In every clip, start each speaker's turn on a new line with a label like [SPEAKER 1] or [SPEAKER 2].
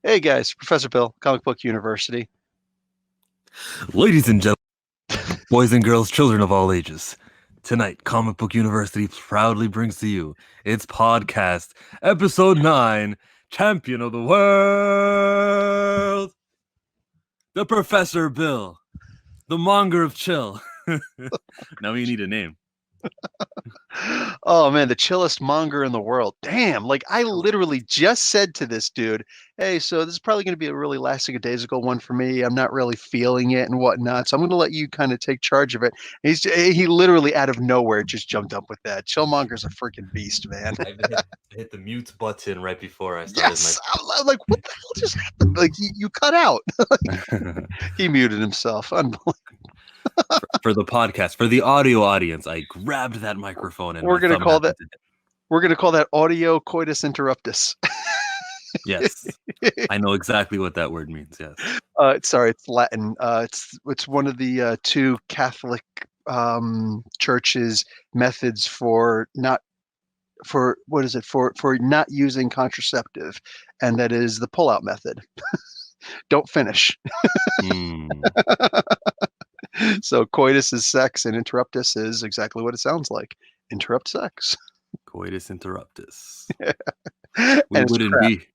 [SPEAKER 1] Hey guys, Professor Bill, Comic Book University.
[SPEAKER 2] Ladies and gentlemen, boys and girls, children of all ages, tonight Comic Book University proudly brings to you its podcast, Episode 9, Champion of the World, the Professor Bill, the Monger of Chill. Now you need a name.
[SPEAKER 1] Oh man, the chillest monger in the world. Damn, like I literally just said to this dude, hey, so this is probably going to be a really last a days ago one for me. I'm not really feeling it and whatnot. So I'm going to let you kind of take charge of it. He literally out of nowhere just jumped up with that. Chillmonger's a freaking beast, man.
[SPEAKER 2] I hit the mute button right before I started
[SPEAKER 1] Yes, I'm like, what the hell just happened? Like you cut out.
[SPEAKER 2] my...
[SPEAKER 1] He muted himself. Unbelievable.
[SPEAKER 2] for the podcast, for the audio audience, I grabbed that microphone and
[SPEAKER 1] We're
[SPEAKER 2] my
[SPEAKER 1] gonna
[SPEAKER 2] thumb
[SPEAKER 1] call that
[SPEAKER 2] happened to hit.
[SPEAKER 1] we're gonna call that audio coitus interruptus.
[SPEAKER 2] Yes, I know exactly what that word means, yes.
[SPEAKER 1] Sorry, it's Latin. It's one of the two Catholic churches methods for not using contraceptive, and that is the pull-out method. Don't finish.
[SPEAKER 2] Hmm.
[SPEAKER 1] So coitus is sex, and interruptus is exactly what it sounds like. Interrupt sex.
[SPEAKER 2] Coitus interruptus.
[SPEAKER 1] And
[SPEAKER 2] We
[SPEAKER 1] it's
[SPEAKER 2] wouldn't
[SPEAKER 1] crap.
[SPEAKER 2] be.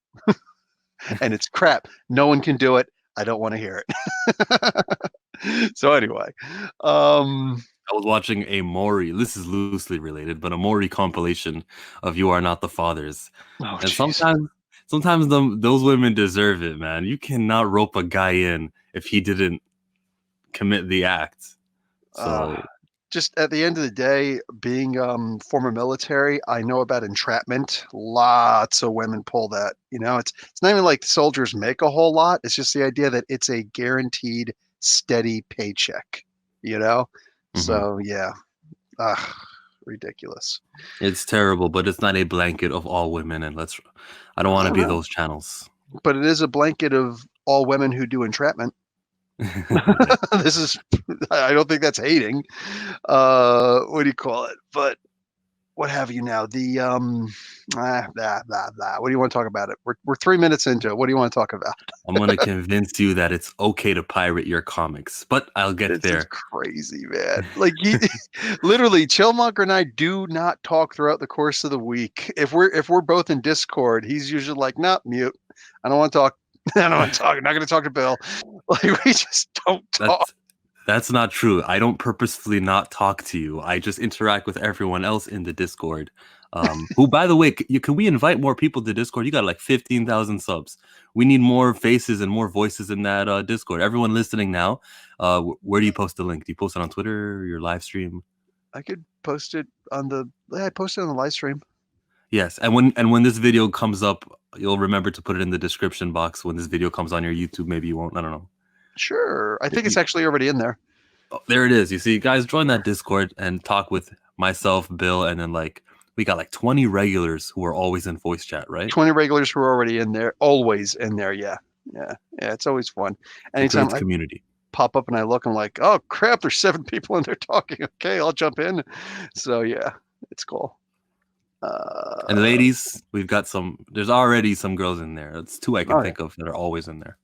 [SPEAKER 1] And it's crap. No one can do it. I don't want to hear it. So anyway,
[SPEAKER 2] I was watching a Maury. This is loosely related, but a Maury compilation of "You Are Not the Fathers,"
[SPEAKER 1] oh
[SPEAKER 2] and
[SPEAKER 1] jeez.
[SPEAKER 2] sometimes those women deserve it, man. You cannot rope a guy in if he didn't commit the act. So
[SPEAKER 1] Just at the end of the day, being former military, I know about entrapment. Lots of women pull that. It's not even like soldiers make a whole lot. It's just the idea that it's a guaranteed steady paycheck. You know, so yeah, ridiculous.
[SPEAKER 2] it's terrible, but it's not a blanket of all women. And I don't want to be those channels.
[SPEAKER 1] But it is a blanket of all women who do entrapment.
[SPEAKER 2] Right.
[SPEAKER 1] This is, I don't think that's hating. What do you call it? But what have you now? The What do you want to talk about it? We're 3 minutes into it. What do you want to talk about?
[SPEAKER 2] I'm gonna convince you that it's okay to pirate your comics, but I'll get
[SPEAKER 1] This is
[SPEAKER 2] there.
[SPEAKER 1] crazy, man. Like literally, Chillmonger and I do not talk throughout the course of the week. If we're both in Discord, he's usually like, "Nah, mute. I don't want to talk. I don't want to talk. I'm not going to talk to Bill." Like we just don't talk.
[SPEAKER 2] That's not true. I don't purposefully not talk to you. I just interact with everyone else in the Discord. Who, by the way, can we invite more people to Discord? You got like 15,000 subs. We need more faces and more voices in that Discord. Everyone listening now, where do you post the link? Do you post it on Twitter, your live stream?
[SPEAKER 1] I could post it on the. I posted on the live stream.
[SPEAKER 2] Yes, and when this video comes up, you'll remember to put it in the description box. When this video comes on your YouTube, maybe you won't. I don't know.
[SPEAKER 1] Sure, I think it's actually already in there.
[SPEAKER 2] Oh, there it is. You see, guys, join that Discord and talk with myself, Bill, and then we got like 20 regulars who are always in voice chat, right?
[SPEAKER 1] 20 regulars who are already in there, always in there. Yeah. It's always fun. Anytime I
[SPEAKER 2] community
[SPEAKER 1] pop up and I look, I'm like, oh crap, there's 7 people in there talking. Okay, I'll jump in. So yeah, it's cool.
[SPEAKER 2] And ladies, we've got there's already some girls in there. It's 2 I can think of that are always in there.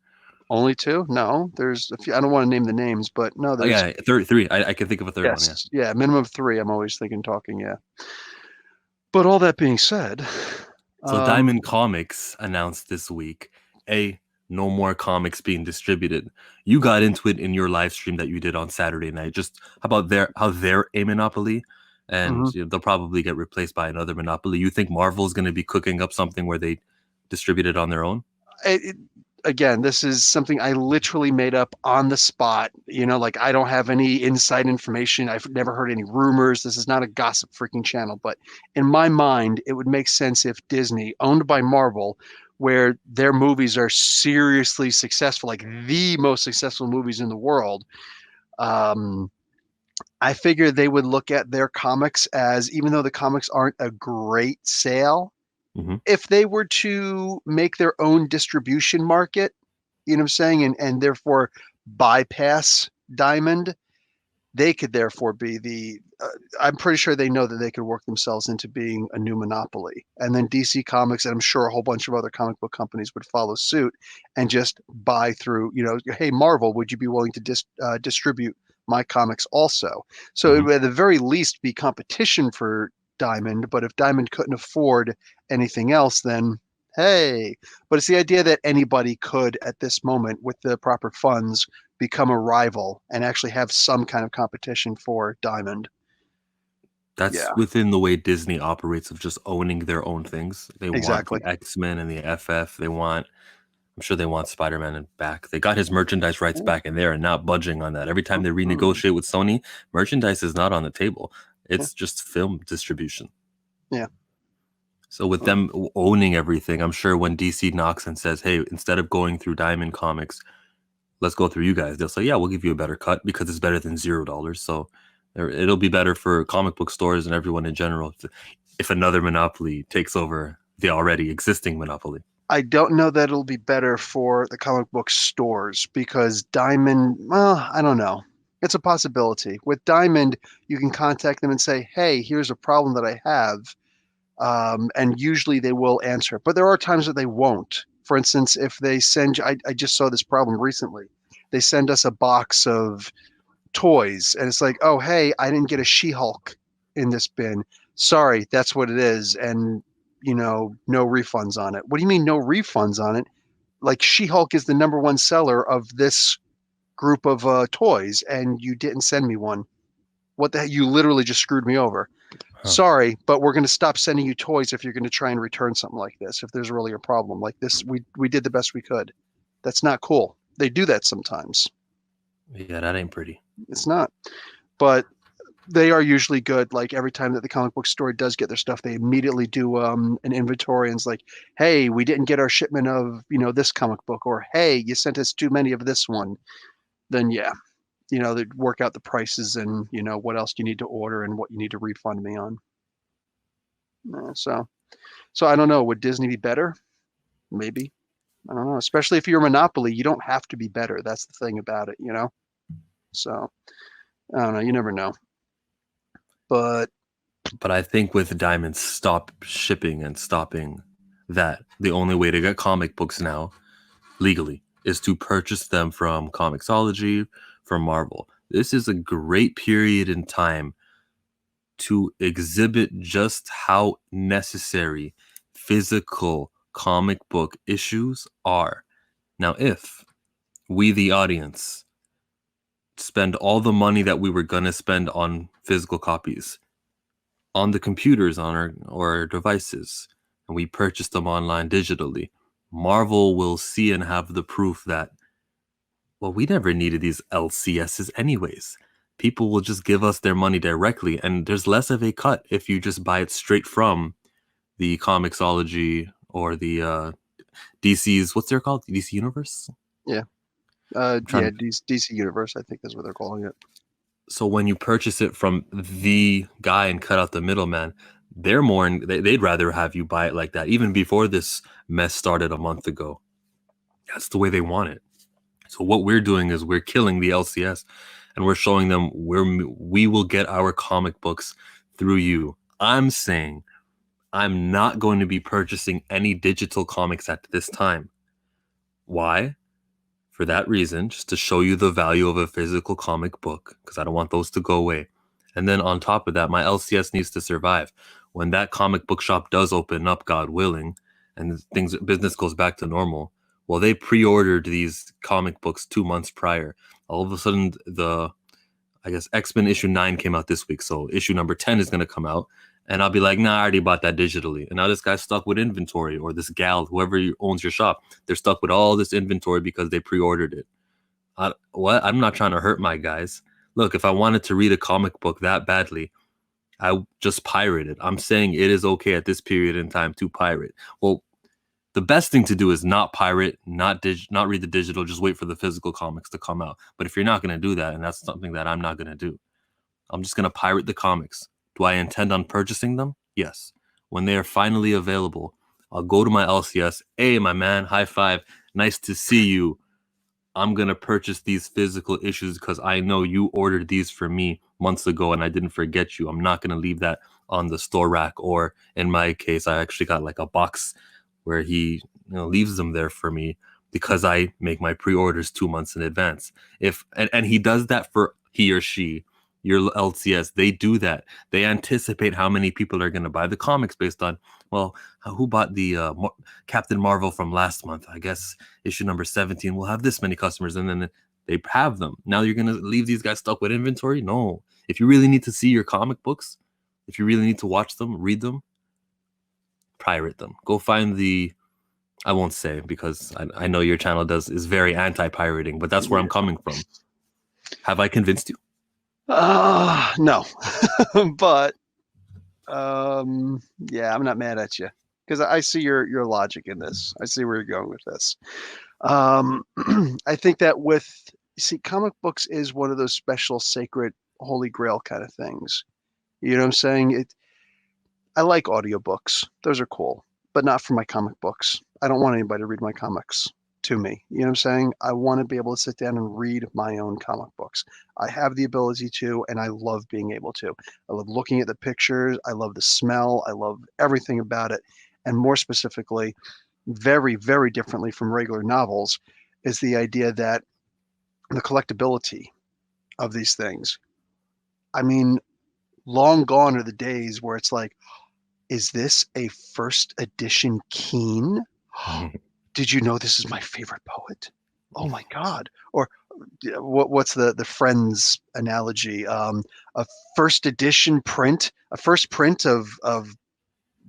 [SPEAKER 1] Only 2? No, there's a few. I don't want to name the names, but no, there's.
[SPEAKER 2] Oh, yeah, 3. I can think of a third one.
[SPEAKER 1] Yeah, minimum of 3. I'm always thinking talking. Yeah. But all that being said,
[SPEAKER 2] so Diamond Comics announced this week no more comics being distributed. You got into it in your live stream that you did on Saturday night. Just about how they're a monopoly, and they'll probably get replaced by another monopoly. You think Marvel's going to be cooking up something where they distribute it on their own?
[SPEAKER 1] Again, this is something I literally made up on the spot. Like I don't have any inside information. I've never heard any rumors. This is not a gossip freaking channel. But in my mind, it would make sense if Disney, owned by Marvel, where their movies are seriously successful, like the most successful movies in the world, I figure they would look at their comics as, even though the comics aren't a great sale, if they were to make their own distribution market, you know what I'm saying, and therefore bypass Diamond, they could therefore be I'm pretty sure they know that they could work themselves into being a new monopoly. And then DC Comics, and I'm sure a whole bunch of other comic book companies would follow suit and just buy through, hey, Marvel, would you be willing to distribute my comics also? So it
[SPEAKER 2] Mhm.
[SPEAKER 1] would at the very least be competition for Diamond, but if Diamond couldn't afford anything else, then hey. But it's the idea that anybody could, at this moment, with the proper funds, become a rival and actually have some kind of competition for Diamond.
[SPEAKER 2] That's
[SPEAKER 1] Yeah,
[SPEAKER 2] within the way Disney operates of just owning their own things. They want
[SPEAKER 1] exactly.
[SPEAKER 2] the X-Men and the FF. I'm sure they want Spider-Man back. They got his merchandise rights
[SPEAKER 1] Ooh,
[SPEAKER 2] back and they are not budging on that. Every time they
[SPEAKER 1] mm-mm.
[SPEAKER 2] renegotiate with Sony, merchandise is not on the table.
[SPEAKER 1] Yeah,
[SPEAKER 2] It's just film distribution.
[SPEAKER 1] yeah.
[SPEAKER 2] So with
[SPEAKER 1] Well,
[SPEAKER 2] them owning everything, I'm sure when DC knocks and says, "Hey, instead of going through Diamond Comics, let's go through you guys," they'll say, "Yeah, we'll give you a better cut because it's better than $0." So it'll be better for comic book stores and everyone in general if another monopoly takes over the already existing monopoly.
[SPEAKER 1] I don't know that it'll be better for the comic book stores because Diamond, well, I don't know. It's a possibility. With Diamond, you can contact them and say, hey, here's a problem that I have. And usually they will answer it. But there are times that they won't. For instance, if they send, I just saw this problem recently. They send us a box of toys, and it's like, oh, hey, I didn't get a She-Hulk in this bin. Sorry, that's what it is. And, no refunds on it. What do you mean no refunds on it? Like, She-Hulk is the number one seller of this group of toys, and you didn't send me one. What the heck? You literally just screwed me over.
[SPEAKER 2] Huh.
[SPEAKER 1] Sorry, but we're going to stop sending you toys if you're going to try and return something like this. If there's really a problem like this, we did the best we could. That's not cool. They do that sometimes.
[SPEAKER 2] Yeah, that ain't pretty.
[SPEAKER 1] It's not. But they are usually good. Like every time that the comic book store does get their stuff, they immediately do an inventory and it's like, hey, we didn't get our shipment of this comic book, or hey, you sent us too many of this one. Then yeah, they work out the prices and what else you need to order and what you need to refund me on. So I don't know. Would Disney be better? Maybe. I don't know. Especially if you're a monopoly, you don't have to be better. That's the thing about it. So I don't know. You never know. But
[SPEAKER 2] But I think with Diamond stop shipping and stopping that, the only way to get comic books now legally is to purchase them from Comixology, from Marvel. This is a great period in time to exhibit just how necessary physical comic book issues are. Now, if we, the audience, spend all the money that we were going to spend on physical copies on the computers on our devices, and we purchase them online digitally, Marvel will see and have the proof that, well, we never needed these LCSs anyways. People will just give us their money directly, and there's less of a cut if you just buy it straight from the Comixology or the DC's, what's they're called? DC Universe?
[SPEAKER 1] yeah,
[SPEAKER 2] I'm
[SPEAKER 1] yeah,
[SPEAKER 2] trying to,
[SPEAKER 1] DC Universe, I think that's what they're calling it.
[SPEAKER 2] so when you purchase it from the guy and cut out the middleman, they'd rather have you buy it like that, even before this mess started a month ago. That's the way they want it. So what we're doing is we're killing the LCS, and we're showing them where we will get our comic books through you. I'm saying I'm not going to be purchasing any digital comics at this time. Why? For that reason, just to show you the value of a physical comic book, because I don't want those to go away. And then on top of that, my LCS needs to survive. When that comic book shop does open up, God willing, and business goes back to normal, well, they pre-ordered these comic books 2 months prior. All of a sudden, I guess X-Men issue 9 came out this week, so issue number 10 is going to come out, and I'll be like, nah, I already bought that digitally. And now this guy's stuck with inventory, or this gal, whoever owns your shop, they're stuck with all this inventory because they pre-ordered it. What? I'm not trying to hurt my guys. Look, if I wanted to read a comic book that badly, I just pirate it. I'm saying it is okay at this period in time to pirate. Well, the best thing to do is not pirate, not read the digital, just wait for the physical comics to come out. But if you're not going to do that, and that's something that I'm not going to do, I'm just going to pirate the comics. Do I intend on purchasing them? Yes. When they are finally available, I'll go to my LCS. Hey, my man, high five. Nice to see you. I'm gonna purchase these physical issues because I know you ordered these for me months ago and I didn't forget you. I'm not gonna leave that on the store rack, or in my case, I actually got like a box where he leaves them there for me because I make my pre-orders 2 months in advance. If and he does that for he or she, your LCS, they do that. They anticipate how many people are going to buy the comics based on, well, who bought the Captain Marvel from last month? I guess issue number 17 will have this many customers, and then they have them. Now you're going to leave these guys stuck with inventory? No. If you really need to see your comic books, if you really need to watch them, read them, pirate them. Go find the, I won't say because I know your channel is very anti-pirating, but that's where I'm coming from. Have I convinced you?
[SPEAKER 1] No, but yeah, I'm not mad at you because I see your logic in this. I see where you're going with this. I think that comic books is one of those special, sacred, holy grail kind of things. You know what I'm saying? I like audiobooks. Those are cool, but not for my comic books. I don't want anybody to read my comics to me. You know what I'm saying? I want to be able to sit down and read my own comic books. I have the ability to, and I love being able to. I love looking at the pictures. I love the smell. I love everything about it. And more specifically, very, very differently from regular novels, is the idea that the collectability of these things. I mean, long gone are the days where it's like, is this a first edition Keen? Did you know this is my favorite poet? Oh my God. Or what's the Friends analogy? A first edition print, a first print of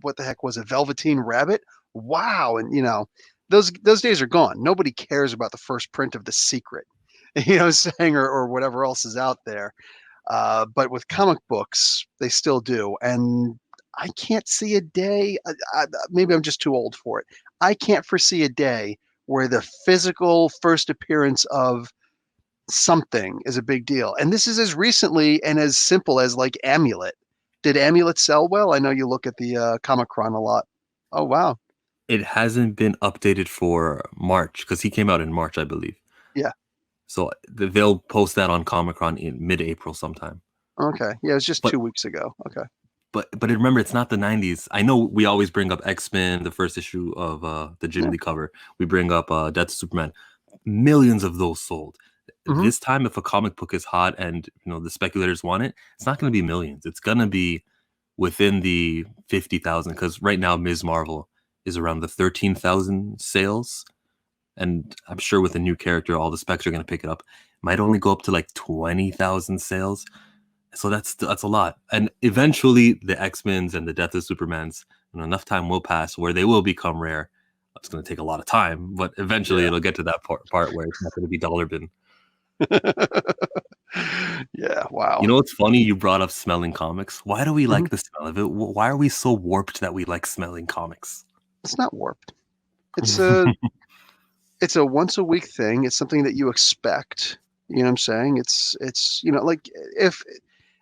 [SPEAKER 1] what the heck was it? Velveteen Rabbit? Wow. And those days are gone. Nobody cares about the first print of The Secret, saying, or whatever else is out there. But with comic books, they still do. And I can't see a day, maybe I'm just too old for it. I can't foresee a day where the physical first appearance of something is a big deal. And this is as recently and as simple as like Amulet. Did Amulet sell well? I know you look at the Comic-Con a lot. Oh, wow.
[SPEAKER 2] It hasn't been updated for March because he came out in March, I believe.
[SPEAKER 1] Yeah.
[SPEAKER 2] So they'll post that on Comic-Con in mid-April sometime.
[SPEAKER 1] Okay. Yeah, it was just
[SPEAKER 2] But
[SPEAKER 1] 2 weeks ago. Okay.
[SPEAKER 2] but remember, it's not the 90s. I know we always bring up X-Men, the first issue of the Jim
[SPEAKER 1] Yeah.
[SPEAKER 2] Lee cover. We bring up Death of Superman. Millions of those sold.
[SPEAKER 1] Mhm.
[SPEAKER 2] This time, if a comic book is hot and the speculators want it, it's not going to be millions. It's going to be within the 50,000, because right now Ms. Marvel is around the 13,000 sales. And I'm sure with a new character, all the specs are going to pick it up. Might only go up to like 20,000 sales. So that's a lot. And eventually the X-Men's and the Death of Superman's, enough time will pass where they will become rare. It's going to take a lot of time, but eventually
[SPEAKER 1] Yeah.
[SPEAKER 2] it'll get to that part where it's not going to be dollar bin.
[SPEAKER 1] Yeah. Wow.
[SPEAKER 2] You know what's funny? You brought up smelling comics. Why do we
[SPEAKER 1] Mhm.
[SPEAKER 2] like the smell of it? Why are we so warped that we like smelling comics?
[SPEAKER 1] It's not warped. It's a once a week thing. It's something that you expect. You know what I'm saying? It's like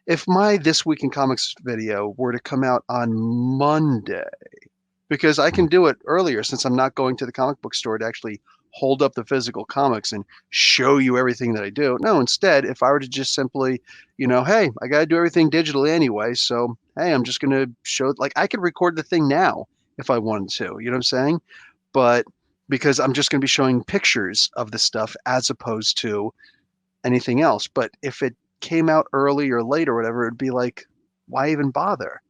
[SPEAKER 1] if my This Week in Comics video were to come out on Monday, because I can do it earlier since I'm not going to the comic book store to actually hold up the physical comics and show you everything that I do. No, instead, if I were to just simply, hey, I got to do everything digitally anyway, so hey, I'm just going to show, like, I could record the thing now if I wanted to, you know what I'm saying? But because I'm just going to be showing pictures of the stuff as opposed to anything else. But if it came out early or late or whatever, it'd be like, why even bother?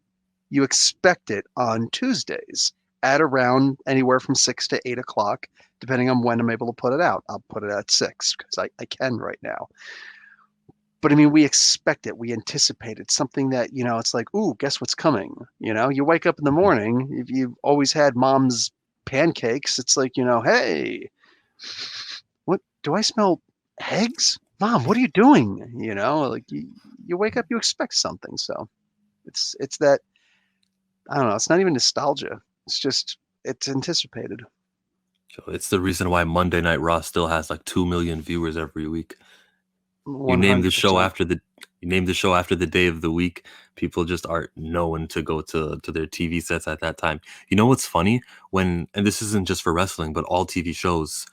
[SPEAKER 1] You expect it on Tuesdays at around anywhere from 6 to 8 o'clock, depending on when I'm able to put it out. I'll put it at 6 because I can right now. But I mean, we expect it. We anticipate it. Something that, it's like, ooh, guess what's coming? You wake up in the morning, if you've always had mom's pancakes, it's like, hey, what do I smell? Eggs? Mom, what are you doing? Like you wake up, you expect something. So it's that, I don't know, it's not even nostalgia. It's just, it's anticipated.
[SPEAKER 2] So it's the reason why Monday Night Raw still has like 2 million viewers every week. You name the show
[SPEAKER 1] 100%.
[SPEAKER 2] after the you name the show after the day of the week. People just are known to go to their TV sets at that time. You know what's funny? And this isn't just for wrestling, but all TV shows,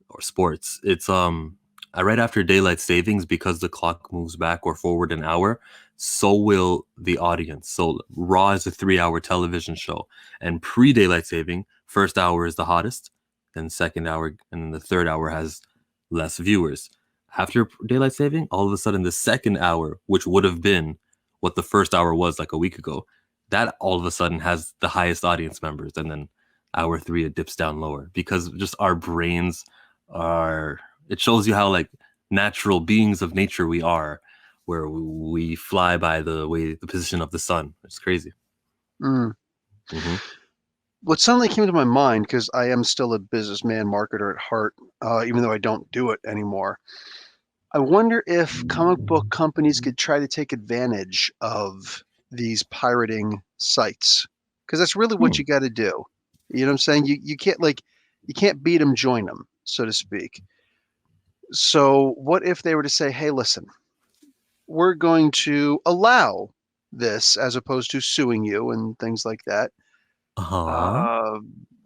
[SPEAKER 2] or sports. It's right after daylight savings, because the clock moves back or forward an hour, so will the audience. So Raw is a 3 hour television show, and pre daylight saving, first hour is the hottest, then second hour, and then the third hour has less viewers. After daylight saving, all of a sudden the second hour, which would have been what the first hour was like a week ago, that all of a sudden has the highest audience members, and then hour three it dips down lower, because just our brains are, it shows you how like natural beings of nature we are, where we fly by the position of the sun. It's crazy.
[SPEAKER 1] Mm.
[SPEAKER 2] Hmm.
[SPEAKER 1] What suddenly came to my mind, because I am still a businessman marketer at heart, even though I don't do it anymore. I wonder if comic book companies could try to take advantage of these pirating sites, because that's really what
[SPEAKER 2] Hmm.
[SPEAKER 1] you got to do. You know what I'm saying? You can't like you can't beat them, join them, so to speak. So what if they were to say, "Hey, listen, we're going to allow this as opposed to suing you and things like that."
[SPEAKER 2] Uh-huh.
[SPEAKER 1] Uh,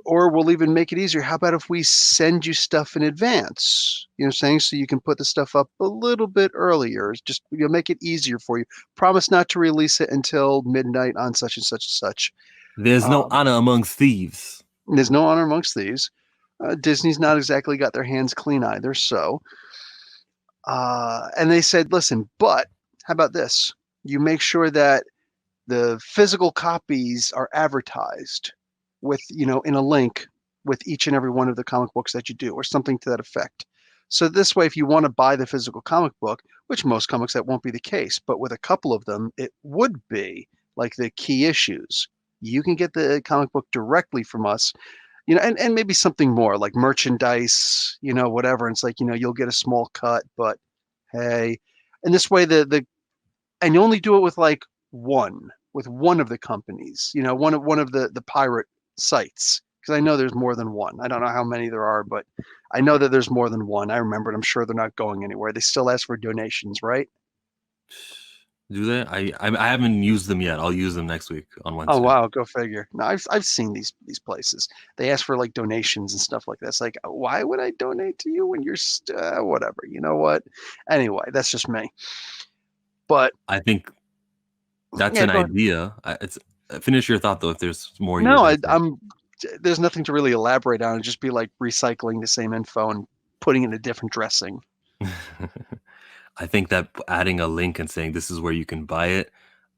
[SPEAKER 1] or we'll even make it easier. How about if we send you stuff in advance? You know what I'm saying? So you can put the stuff up a little bit earlier. Just make it easier for you. Promise not to release it until midnight on such and such and such.
[SPEAKER 2] There's no
[SPEAKER 1] Um,
[SPEAKER 2] honor amongst thieves.
[SPEAKER 1] there's no honor amongst thieves. Disney's not exactly got their hands clean either. So, and they said, listen, but how about this? You make sure that the physical copies are advertised with, in a link with each and every one of the comic books that you do, or something to that effect. So this way, if you want to buy the physical comic book, which most comics that won't be the case, but with a couple of them, it would be like the key issues. You can get the comic book directly from us, and maybe something more like merchandise, whatever. And it's like, you'll get a small cut, but hey, and this way and you only do it with like one of the companies, one of the pirate sites, because I know there's more than one. I don't know how many there are, but I know that there's more than one. I remember it. I'm sure they're not going anywhere. They still ask for donations, right?
[SPEAKER 2] Do they? I haven't used them yet. I'll use them next week on
[SPEAKER 1] Oh
[SPEAKER 2] Wednesday.
[SPEAKER 1] wow, go figure. No, I've seen these places. They ask for like donations and stuff like that. It's like, why would I donate to you when you're whatever? You know what? Anyway, that's just me. But
[SPEAKER 2] I think that's
[SPEAKER 1] yeah,
[SPEAKER 2] an
[SPEAKER 1] go ahead.
[SPEAKER 2] idea. It's finish your thought though, if there's more you were
[SPEAKER 1] No,
[SPEAKER 2] gonna say.
[SPEAKER 1] I'm there's nothing to really elaborate on. It'd just be like recycling the same info and putting it in a different dressing.
[SPEAKER 2] I think that adding a link and saying this is where you can buy it,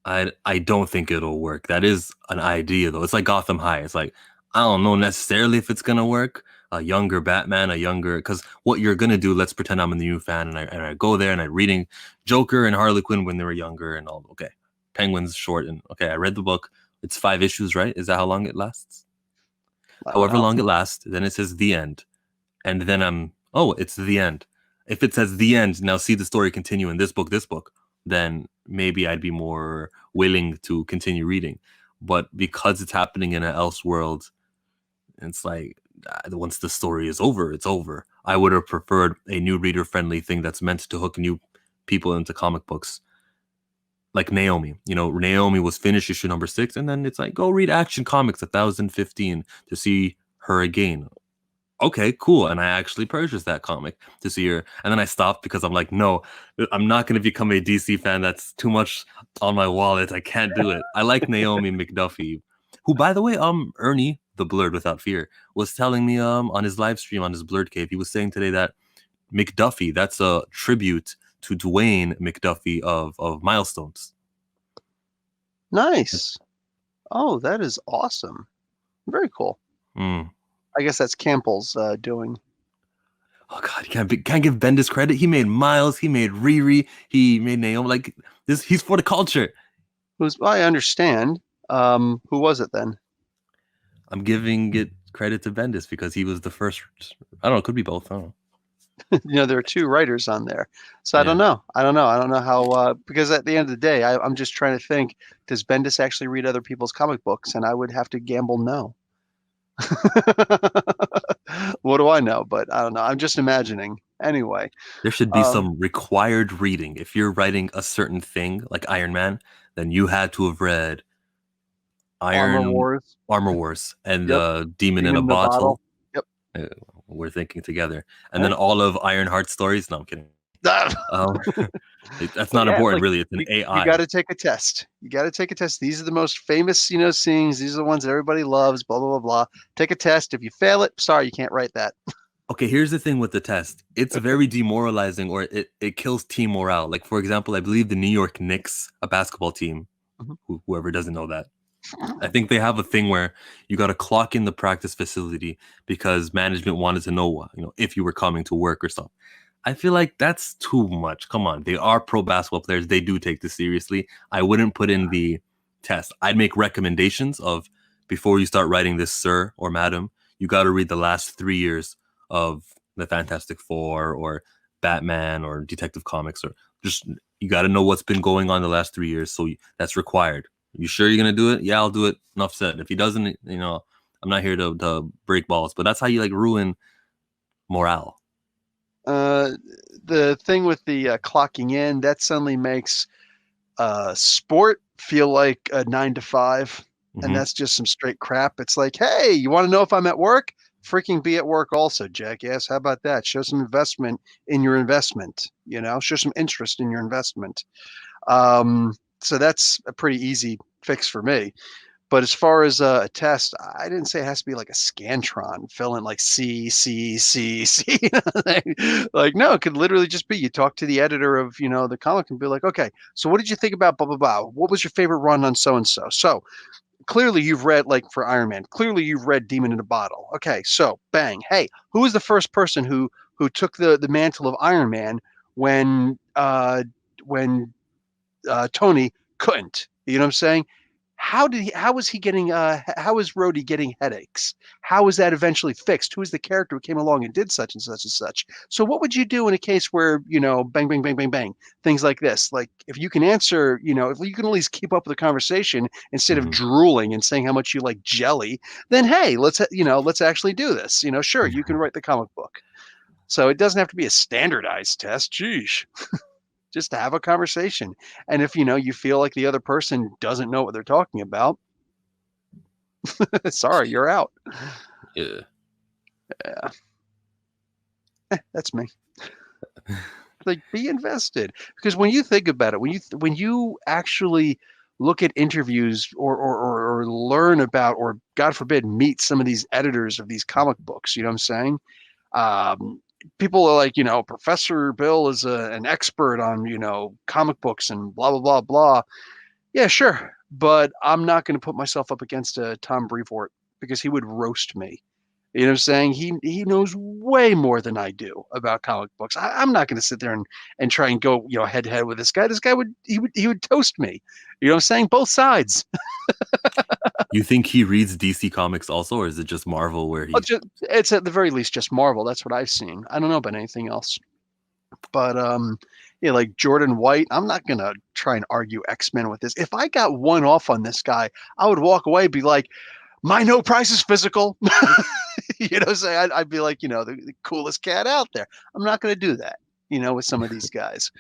[SPEAKER 2] I don't think it'll work. That is an idea though. It's like Gotham High. It's like I don't know necessarily if it's gonna work. A younger Batman, because what you're gonna do, let's pretend I'm a new fan and I go there and I'm reading Joker and Harley Quinn when they were younger and all. Okay, Penguin's short and okay, I read the book. It's 5 issues, right? Is that how long it lasts?
[SPEAKER 1] I don't
[SPEAKER 2] However
[SPEAKER 1] know.
[SPEAKER 2] long it lasts, then it says the end, and then it's the end. If it says the end, now see the story continue in this book, then maybe I'd be more willing to continue reading. But because it's happening in an else world, it's like once the story is over, it's over. I would have preferred a new reader friendly thing that's meant to hook new people into comic books. Like Naomi, Naomi was finished issue number 6, and then it's like go read Action Comics 1015 to see her again. Okay, cool. And I actually purchased that comic this year. And then I stopped because I'm like, no, I'm not going to become a DC fan. That's too much on my wallet. I can't do it. I like Naomi McDuffie, who, by the way, Ernie, the Blurred Without Fear, was telling me on his live stream on his Blurred Cave, he was saying today that McDuffie, that's a tribute to Dwayne McDuffie of Milestones.
[SPEAKER 1] Nice. Oh, that is awesome. Very cool.
[SPEAKER 2] Mm.
[SPEAKER 1] I guess that's Campbell's doing.
[SPEAKER 2] Oh God, can't give Bendis credit. He made Miles, he made Riri, he made Naomi. Like this, he's for the culture.
[SPEAKER 1] I understand. Who was it then?
[SPEAKER 2] I'm giving it credit to Bendis because he was the first. I don't know. It could be both. I don't know.
[SPEAKER 1] There are two writers on there, so I don't
[SPEAKER 2] Yeah.
[SPEAKER 1] know. I don't know. I don't know how. Because at the end of the day, I'm just trying to think. Does Bendis actually read other people's comic books? And I would have to gamble no. What do I know? But I don't know. I'm just imagining. Anyway,
[SPEAKER 2] There should be
[SPEAKER 1] um,
[SPEAKER 2] some required reading. If you're writing a certain thing like Iron Man, then you had to have read
[SPEAKER 1] Armor
[SPEAKER 2] Iron
[SPEAKER 1] Wars.
[SPEAKER 2] Armor Wars and
[SPEAKER 1] Yep.
[SPEAKER 2] the Demon in
[SPEAKER 1] Demon
[SPEAKER 2] a
[SPEAKER 1] in the
[SPEAKER 2] Bottle.
[SPEAKER 1] Bottle. Yep.
[SPEAKER 2] Uh, we're thinking together. And
[SPEAKER 1] All
[SPEAKER 2] then
[SPEAKER 1] right.
[SPEAKER 2] all of Ironheart's stories. No, I'm kidding. Um, that's
[SPEAKER 1] But
[SPEAKER 2] not
[SPEAKER 1] yeah,
[SPEAKER 2] important,
[SPEAKER 1] like
[SPEAKER 2] really. It's an
[SPEAKER 1] you got
[SPEAKER 2] AI.
[SPEAKER 1] to take a test. You got to take a test. These are the most famous, scenes. These are the ones that everybody loves. Blah blah blah blah. Take a test. If you fail it, sorry, you can't write that.
[SPEAKER 2] Okay, here's the thing with the test. It's very demoralizing, or it kills team morale. Like, for example, I believe the New York Knicks, a basketball team,
[SPEAKER 1] Mhm.
[SPEAKER 2] whoever doesn't know that, I think they have a thing where you got to clock in the practice facility because management wanted to know, if you were coming to work or something. I feel like that's too much. Come on, they are pro basketball players. They do take this seriously. I wouldn't put in the test. I'd make recommendations of before you start writing this, sir or madam, you got to read the last 3 years of the Fantastic Four or Batman or Detective Comics, or just you got to know what's been going on the last 3 years. So that's required. You sure you're gonna do it? Yeah, I'll do it. Enough said. If he doesn't, I'm not here to break balls. But that's how you like ruin morale.
[SPEAKER 1] Uh, the thing with the clocking in, that suddenly makes sport feel like a 9 to 5, and
[SPEAKER 2] Hmm.
[SPEAKER 1] that's just some straight crap. It's like, hey, you want to know if I'm at work? Freaking be at work also, jackass. How about that? Show some investment in your investment. Show some interest in your investment. So that's a pretty easy fix for me. But as far as a test, I didn't say it has to be like a Scantron, fill in like C, C, C, C. Like, no, it could literally just be you talk to the editor of, the comic and be like, okay, so what did you think about blah, blah, blah? What was your favorite run on so and so? So clearly you've read, like for Iron Man, clearly you've read Demon in a Bottle. Okay, so bang. Hey, who was the first person who took the mantle of Iron Man when Tony couldn't? You know what I'm saying? How was he getting how was Rhodey getting headaches? How was that eventually fixed? Who was the character who came along and did such and such and such? So what would you do in a case where, bang, bang, bang, bang, bang, things like this? Like if you can answer, if you can at least keep up with the conversation instead of
[SPEAKER 2] Hmm.
[SPEAKER 1] drooling and saying how much you like jelly, then hey, let's actually do this. Sure, you can write the comic book. So it doesn't have to be a standardized test. Geez, just to have a conversation. And if you feel like the other person doesn't know what they're talking about, sorry, you're out.
[SPEAKER 2] Yeah.
[SPEAKER 1] Yeah, that's me. Like be invested because when you think about it, when you actually look at interviews or learn about or God forbid meet some of these editors of these comic books, you know what I'm saying? Um, People are like, Professor Bill is an expert on comic books and blah blah blah blah. Yeah, sure. But I'm not going to put myself up against a Tom Brevoort because he would roast me. You know what I'm saying? He knows way more than I do about comic books. I'm not going to sit there and try and go, head to head with this guy. This guy would toast me. You know what I'm saying? Both sides.
[SPEAKER 2] You think he reads DC comics also, or is it just Marvel where he?
[SPEAKER 1] It's at the very least just Marvel. That's what I've seen. I don't know about anything else. But yeah, like Jordan White, I'm not gonna try and argue X-Men with this. If I got one off on this guy, I would walk away, be like, my no price is physical. Say I'd be like, the coolest cat out there. I'm not going to do that, with some of these guys.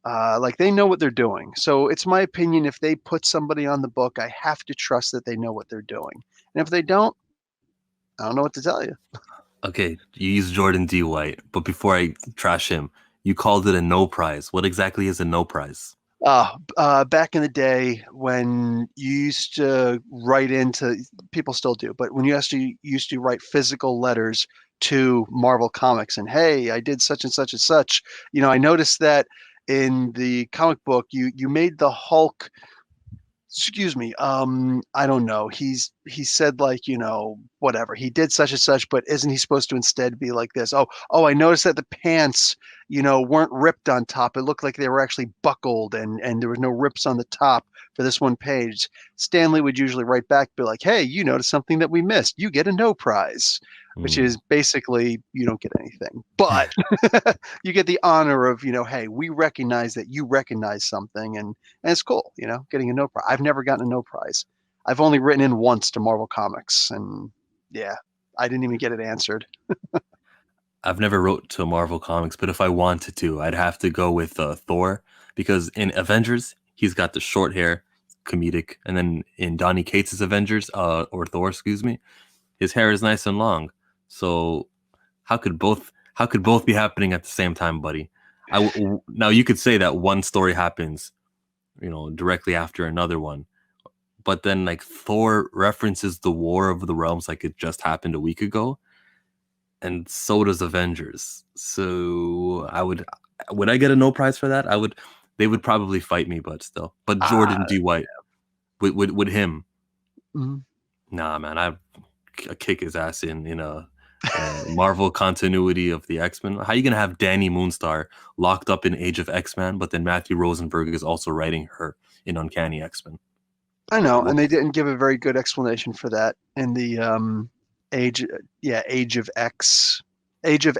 [SPEAKER 1] Like they know what they're doing. So it's my opinion, if they put somebody on the book, I have to trust that they know what they're doing. And if they don't, I don't know what to tell you.
[SPEAKER 2] Okay, you use Jordan D. White, but before I trash him, you called it a no prize. What exactly is a no prize?
[SPEAKER 1] Back in the day when you used to write into, people still do, but when you actually used to write physical letters to Marvel Comics and hey, I did such and such and such. I noticed that in the comic book, you made the Hulk. Excuse me. I don't know. He said like, whatever. He did such and such, but isn't he supposed to instead be like this? Oh, I noticed that the pants, weren't ripped on top. It looked like they were actually buckled and there was no rips on the top for this one page. Stanley would usually write back, be like, hey, you noticed something that we missed. You get a no prize, which
[SPEAKER 2] Mm.
[SPEAKER 1] is basically you don't get anything. But you get the honor of, hey, we recognize that you recognize something and it's cool, getting a no prize. I've never gotten a no prize. I've only written in once to Marvel Comics, and yeah, I didn't even get it answered.
[SPEAKER 2] I've never wrote to Marvel Comics, but if I wanted to, I'd have to go with Thor because in Avengers he's got the short hair, comedic, and then in Donny Cates' Avengers, or Thor, excuse me, his hair is nice and long. So How could both be happening at the same time, buddy? Now you could say that one story happens, directly after another one, but then like Thor references the War of the Realms like it just happened a week ago, and so does Avengers. So would I get a no prize for that? They would probably fight me, but still. But Jordan
[SPEAKER 1] Ah,
[SPEAKER 2] G. White would him?
[SPEAKER 1] mhm.
[SPEAKER 2] Nah, man, I kick his ass in a Marvel continuity of the X-Men. How you gonna have Danny Moonstar locked up in Age of X-Men, but then Matthew Rosenberg is also writing her in Uncanny X-Men?
[SPEAKER 1] I know,
[SPEAKER 2] What?
[SPEAKER 1] and they didn't give a very good explanation for that in the age, Age of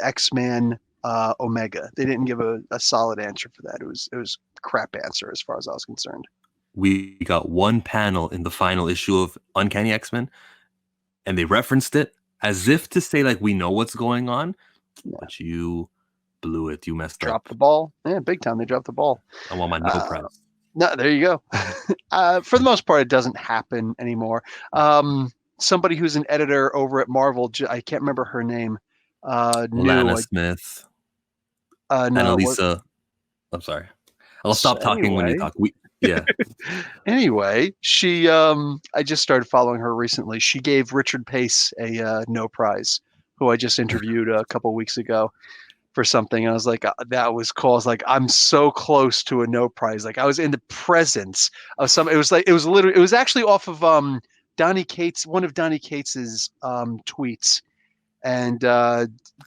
[SPEAKER 1] X-Man Omega. They didn't give a solid answer for that. It was a crap answer as far as I was concerned.
[SPEAKER 2] We got one panel in the final issue of Uncanny X-Men, and they referenced it as if to say like we know what's going on,
[SPEAKER 1] Yeah,
[SPEAKER 2] but you blew it. You messed up.
[SPEAKER 1] dropped the ball. Yeah, big time. They dropped the ball.
[SPEAKER 2] I want my no
[SPEAKER 1] Uh,
[SPEAKER 2] prize.
[SPEAKER 1] no, there you go. For the most part, it doesn't happen anymore. Somebody who's an editor over at Marvel, I can't remember her name.
[SPEAKER 2] Lana
[SPEAKER 1] New.
[SPEAKER 2] Smith,
[SPEAKER 1] No, what?
[SPEAKER 2] Annalisa. I'm sorry. I'll stop talking when you
[SPEAKER 1] Anyway,
[SPEAKER 2] talk. Yeah.
[SPEAKER 1] anyway, she I just started following her recently. She gave Richard Pace a no prize, who I just interviewed a couple weeks ago for something. And I was like, that was cool. I was like, I'm so close to a no prize. Like I was in the presence of some. It was actually off of Donnie Cates, one of Donnie Cates's tweets. And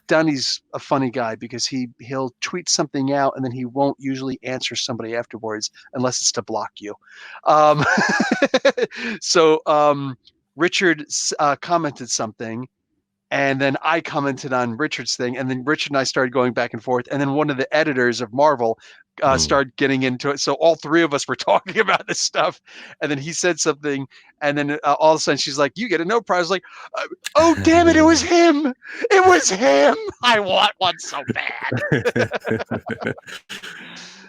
[SPEAKER 1] Donnie's a funny guy because he'll tweet something out and then he won't usually answer somebody afterwards unless it's to block you. Um, so Richard commented something, and then I commented on Richard's thing, and then Richard and I started going back and forth, and then one of the editors of Marvel
[SPEAKER 2] Mm.
[SPEAKER 1] started getting into it. So all three of us were talking about this stuff, and then he said something, and then all of a sudden she's like, "You get a no prize." Like, oh damn it, it was him! It was him! I want one so bad.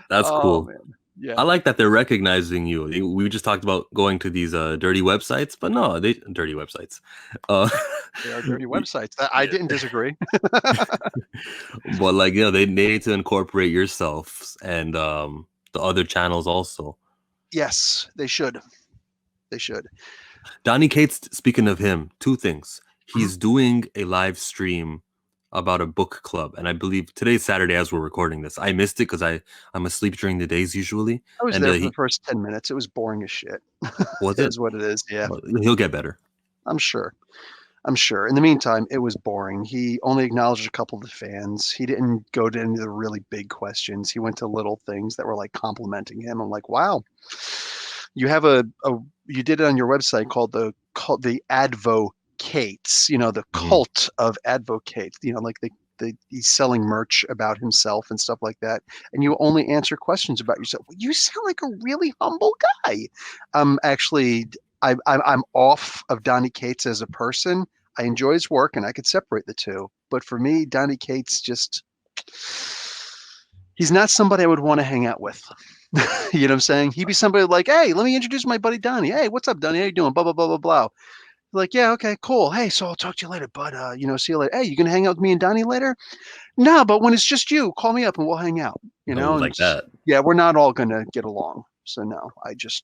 [SPEAKER 2] That's
[SPEAKER 1] Oh
[SPEAKER 2] cool.
[SPEAKER 1] man,
[SPEAKER 2] I
[SPEAKER 1] yeah,
[SPEAKER 2] like that they're recognizing you. We just talked about going to these dirty websites, but no, they dirty websites. Uh,
[SPEAKER 1] they are dirty websites. I didn't disagree.
[SPEAKER 2] but like they need to incorporate yourself and the other channels also.
[SPEAKER 1] Yes, they should. They should.
[SPEAKER 2] Donny Cates, speaking of him, two things.
[SPEAKER 1] Mhm.
[SPEAKER 2] He's doing a live stream about a book club, and I believe today's Saturday as we're recording this. I missed it because I'm asleep during the days usually,
[SPEAKER 1] I was
[SPEAKER 2] and
[SPEAKER 1] there for the
[SPEAKER 2] he
[SPEAKER 1] first 10 minutes. It was boring as shit.
[SPEAKER 2] was
[SPEAKER 1] It
[SPEAKER 2] it.
[SPEAKER 1] is what it is. Yeah,
[SPEAKER 2] Well, he'll get better.
[SPEAKER 1] I'm sure. I'm sure. In the meantime, it was boring. He only acknowledged a couple of the fans. He didn't go to any of the really big questions. He went to little things that were like complimenting him. I'm like, wow, you have you did it on your website called the advocates. You know, the
[SPEAKER 2] Mhm.
[SPEAKER 1] cult of advocates. You know, like he's selling merch about himself and stuff like that. And you only answer questions about yourself. Well, you sound like a really humble guy. Actually, I'm off of Donny Cates as a person. I enjoy his work and I could separate the two. But for me, Donny Cates he's not somebody I would want to hang out with. You know what I'm saying? He'd be somebody like, hey, let me introduce my buddy Donnie. Hey, what's up, Donnie? How you doing? Blah, blah, blah, blah, blah. Like, yeah, okay, cool. Hey, so I'll talk to you later, but see you later. Hey, you gonna hang out with me and Donnie later? No, but when it's just you, call me up and we'll hang out.
[SPEAKER 2] No,
[SPEAKER 1] And
[SPEAKER 2] like that.
[SPEAKER 1] yeah, we're not all gonna get along. So no, I just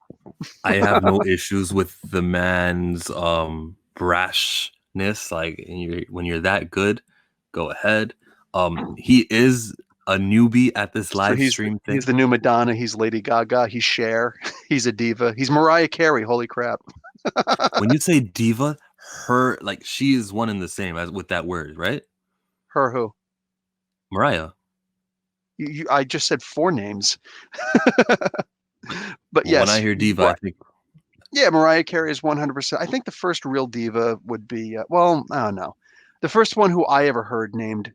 [SPEAKER 2] I have no issues with the man's brashness. Like when you're that good, go ahead. He is a newbie at this
[SPEAKER 1] so
[SPEAKER 2] live
[SPEAKER 1] he's
[SPEAKER 2] stream
[SPEAKER 1] he's
[SPEAKER 2] thing.
[SPEAKER 1] the new Madonna, he's Lady Gaga, he's Cher, he's a diva, he's Mariah Carey. Holy crap.
[SPEAKER 2] When you say diva, her like she is one and the same as with that word, right?
[SPEAKER 1] Her who?
[SPEAKER 2] Mariah.
[SPEAKER 1] I just said four names. But
[SPEAKER 2] Well, when I
[SPEAKER 1] yes,
[SPEAKER 2] hear diva, I think
[SPEAKER 1] yeah, Mariah Carey is 100%. I think the first real diva would be, I don't know. The first one who I ever heard named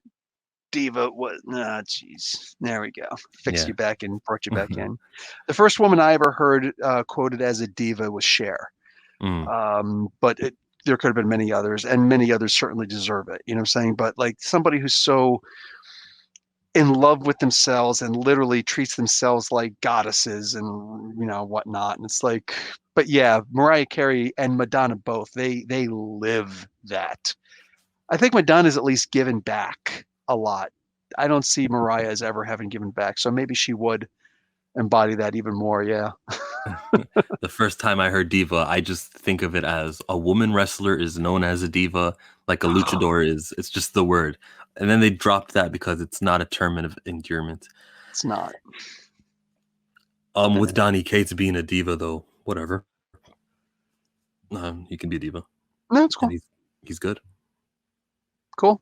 [SPEAKER 1] diva was, nah, jeez. There we go. Fixed
[SPEAKER 2] yeah.
[SPEAKER 1] you back and brought you back in. The first woman I ever heard quoted as a diva was Cher.
[SPEAKER 2] Mm.
[SPEAKER 1] But there could have been many others, and many others certainly deserve it. You know what I'm saying? But like somebody who's so in love with themselves and literally treats themselves like goddesses and whatnot. And it's like, but yeah, Mariah Carey and Madonna both they live that. I think Madonna's at least given back a lot. I don't see Mariah as ever having given back, so maybe she would embody that even more. Yeah.
[SPEAKER 2] The first time I heard diva, I just think of it as a woman wrestler is known as a diva, like a luchador is. It's just the word. And then they dropped that because it's not a term of endearment.
[SPEAKER 1] It's not.
[SPEAKER 2] With Donnie Cates being a diva, though, whatever. He can be a diva,
[SPEAKER 1] No, it's
[SPEAKER 2] and
[SPEAKER 1] cool.
[SPEAKER 2] he's good.
[SPEAKER 1] Cool.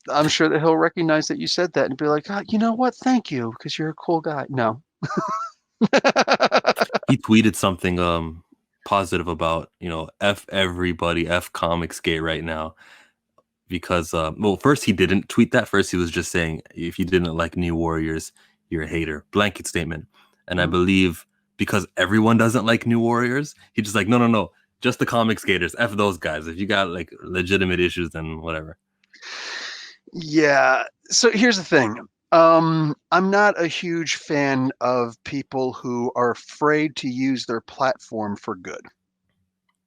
[SPEAKER 1] I'm sure that he'll recognize that you said that and be like, you know what? Thank you, because you're a cool guy. No.
[SPEAKER 2] He tweeted something positive about, F everybody, F comics gay right now. Because well, first he didn't tweet that. First he was just saying, if you didn't like New Warriors, you're a hater. Blanket statement. And I believe because everyone doesn't like New Warriors, he's just like, no. Just the comic skaters. F those guys. If you got like legitimate issues, then whatever.
[SPEAKER 1] Yeah. So here's the thing. I'm not a huge fan of people who are afraid to use their platform for good.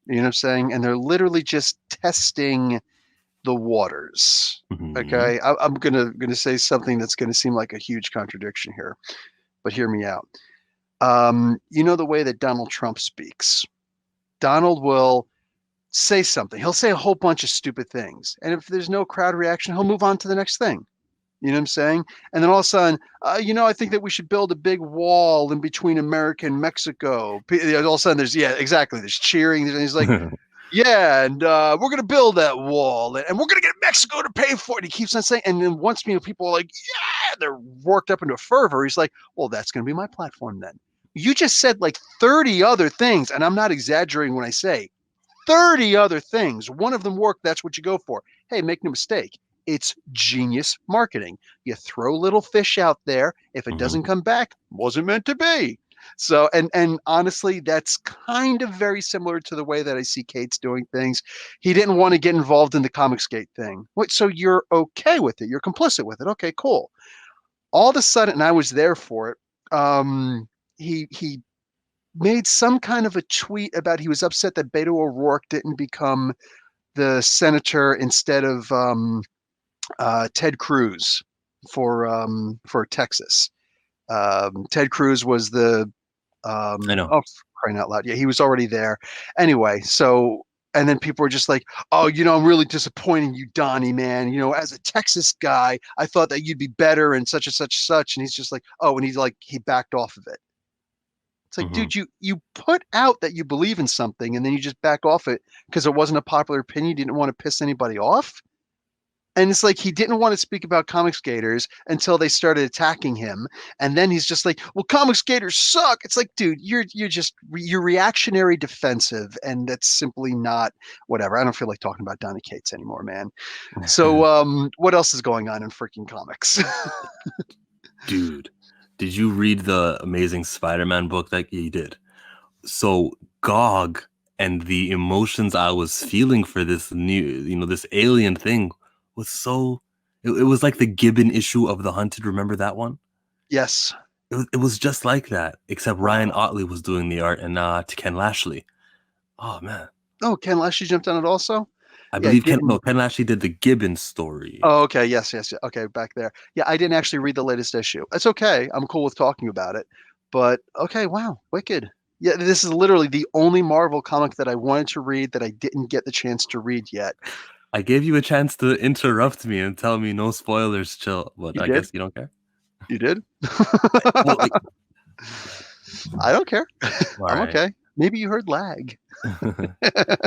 [SPEAKER 1] You know what I'm saying? And they're literally just testing the waters.
[SPEAKER 2] Mm-hmm.
[SPEAKER 1] Okay. I'm gonna say something that's gonna seem like a huge contradiction here, but hear me out. You know the way that Donald Trump speaks. Donald will say something. He'll say a whole bunch of stupid things. And if there's no crowd reaction, he'll move on to the next thing. You know what I'm saying? And then all of a sudden, I think that we should build a big wall in between America and Mexico. All of a sudden, yeah, exactly. There's cheering. And he's like, yeah, and we're going to build that wall, and we're going to get Mexico to pay for it. He keeps on saying, and then once people are like, yeah, they're worked up into a fervor. He's like, well, that's going to be my platform then. You just said like 30 other things, and I'm not exaggerating when I say 30 other things. One of them worked. That's what you go for. Hey, make no mistake. It's genius marketing. You throw little fish out there. If it doesn't come back, wasn't meant to be. So, and honestly, that's kind of very similar to the way that I see Cates doing things. He didn't want to get involved in the Comicsgate thing. Wait, so you're okay with it? You're complicit with it? Okay, cool. All of a sudden, and I was there for it. He made some kind of a tweet about he was upset that Beto O'Rourke didn't become the senator instead of Ted Cruz for Texas. Ted Cruz was the
[SPEAKER 2] I know.
[SPEAKER 1] oh, crying out loud. Yeah, he was already there. Anyway, so and then people were just like, oh, I'm really disappointing you, Donnie, man. As a Texas guy, I thought that you'd be better and such and such and such. And he's just like, oh, and he backed off of it. It's like, dude, you put out that you believe in something and then you just back off it because it wasn't a popular opinion. You didn't want to piss anybody off. And it's like he didn't want to speak about comic skaters until they started attacking him. And then he's just like, well, comic skaters suck. It's like, dude, you're reactionary defensive, and that's simply not whatever. I don't feel like talking about Donny Cates anymore, man. So what else is going on in freaking comics?
[SPEAKER 2] Dude, did you read the Amazing Spider-Man book that you did? So Gog and the emotions I was feeling for this new, this alien thing was so. It was like the Gibbon issue of The Hunted. Remember that one?
[SPEAKER 1] Yes.
[SPEAKER 2] It was just like that, except Ryan Otley was doing the art and Ken Lashley. Oh man.
[SPEAKER 1] Oh, Ken Lashley jumped on it also?
[SPEAKER 2] I
[SPEAKER 1] Yeah,
[SPEAKER 2] believe Ken Lashley did the Gibbon story.
[SPEAKER 1] Oh, okay. Yes. Okay, back there. Yeah, I didn't actually read the latest issue. It's okay. I'm cool with talking about it. But okay, wow, wicked. Yeah, this is literally the only Marvel comic that I wanted to read that I didn't get the chance to read yet.
[SPEAKER 2] I gave you a chance to interrupt me and tell me no spoilers, chill. But I guess you don't care.
[SPEAKER 1] You did?
[SPEAKER 2] Well,
[SPEAKER 1] I don't care. I'm
[SPEAKER 2] right.
[SPEAKER 1] okay. Maybe you heard lag.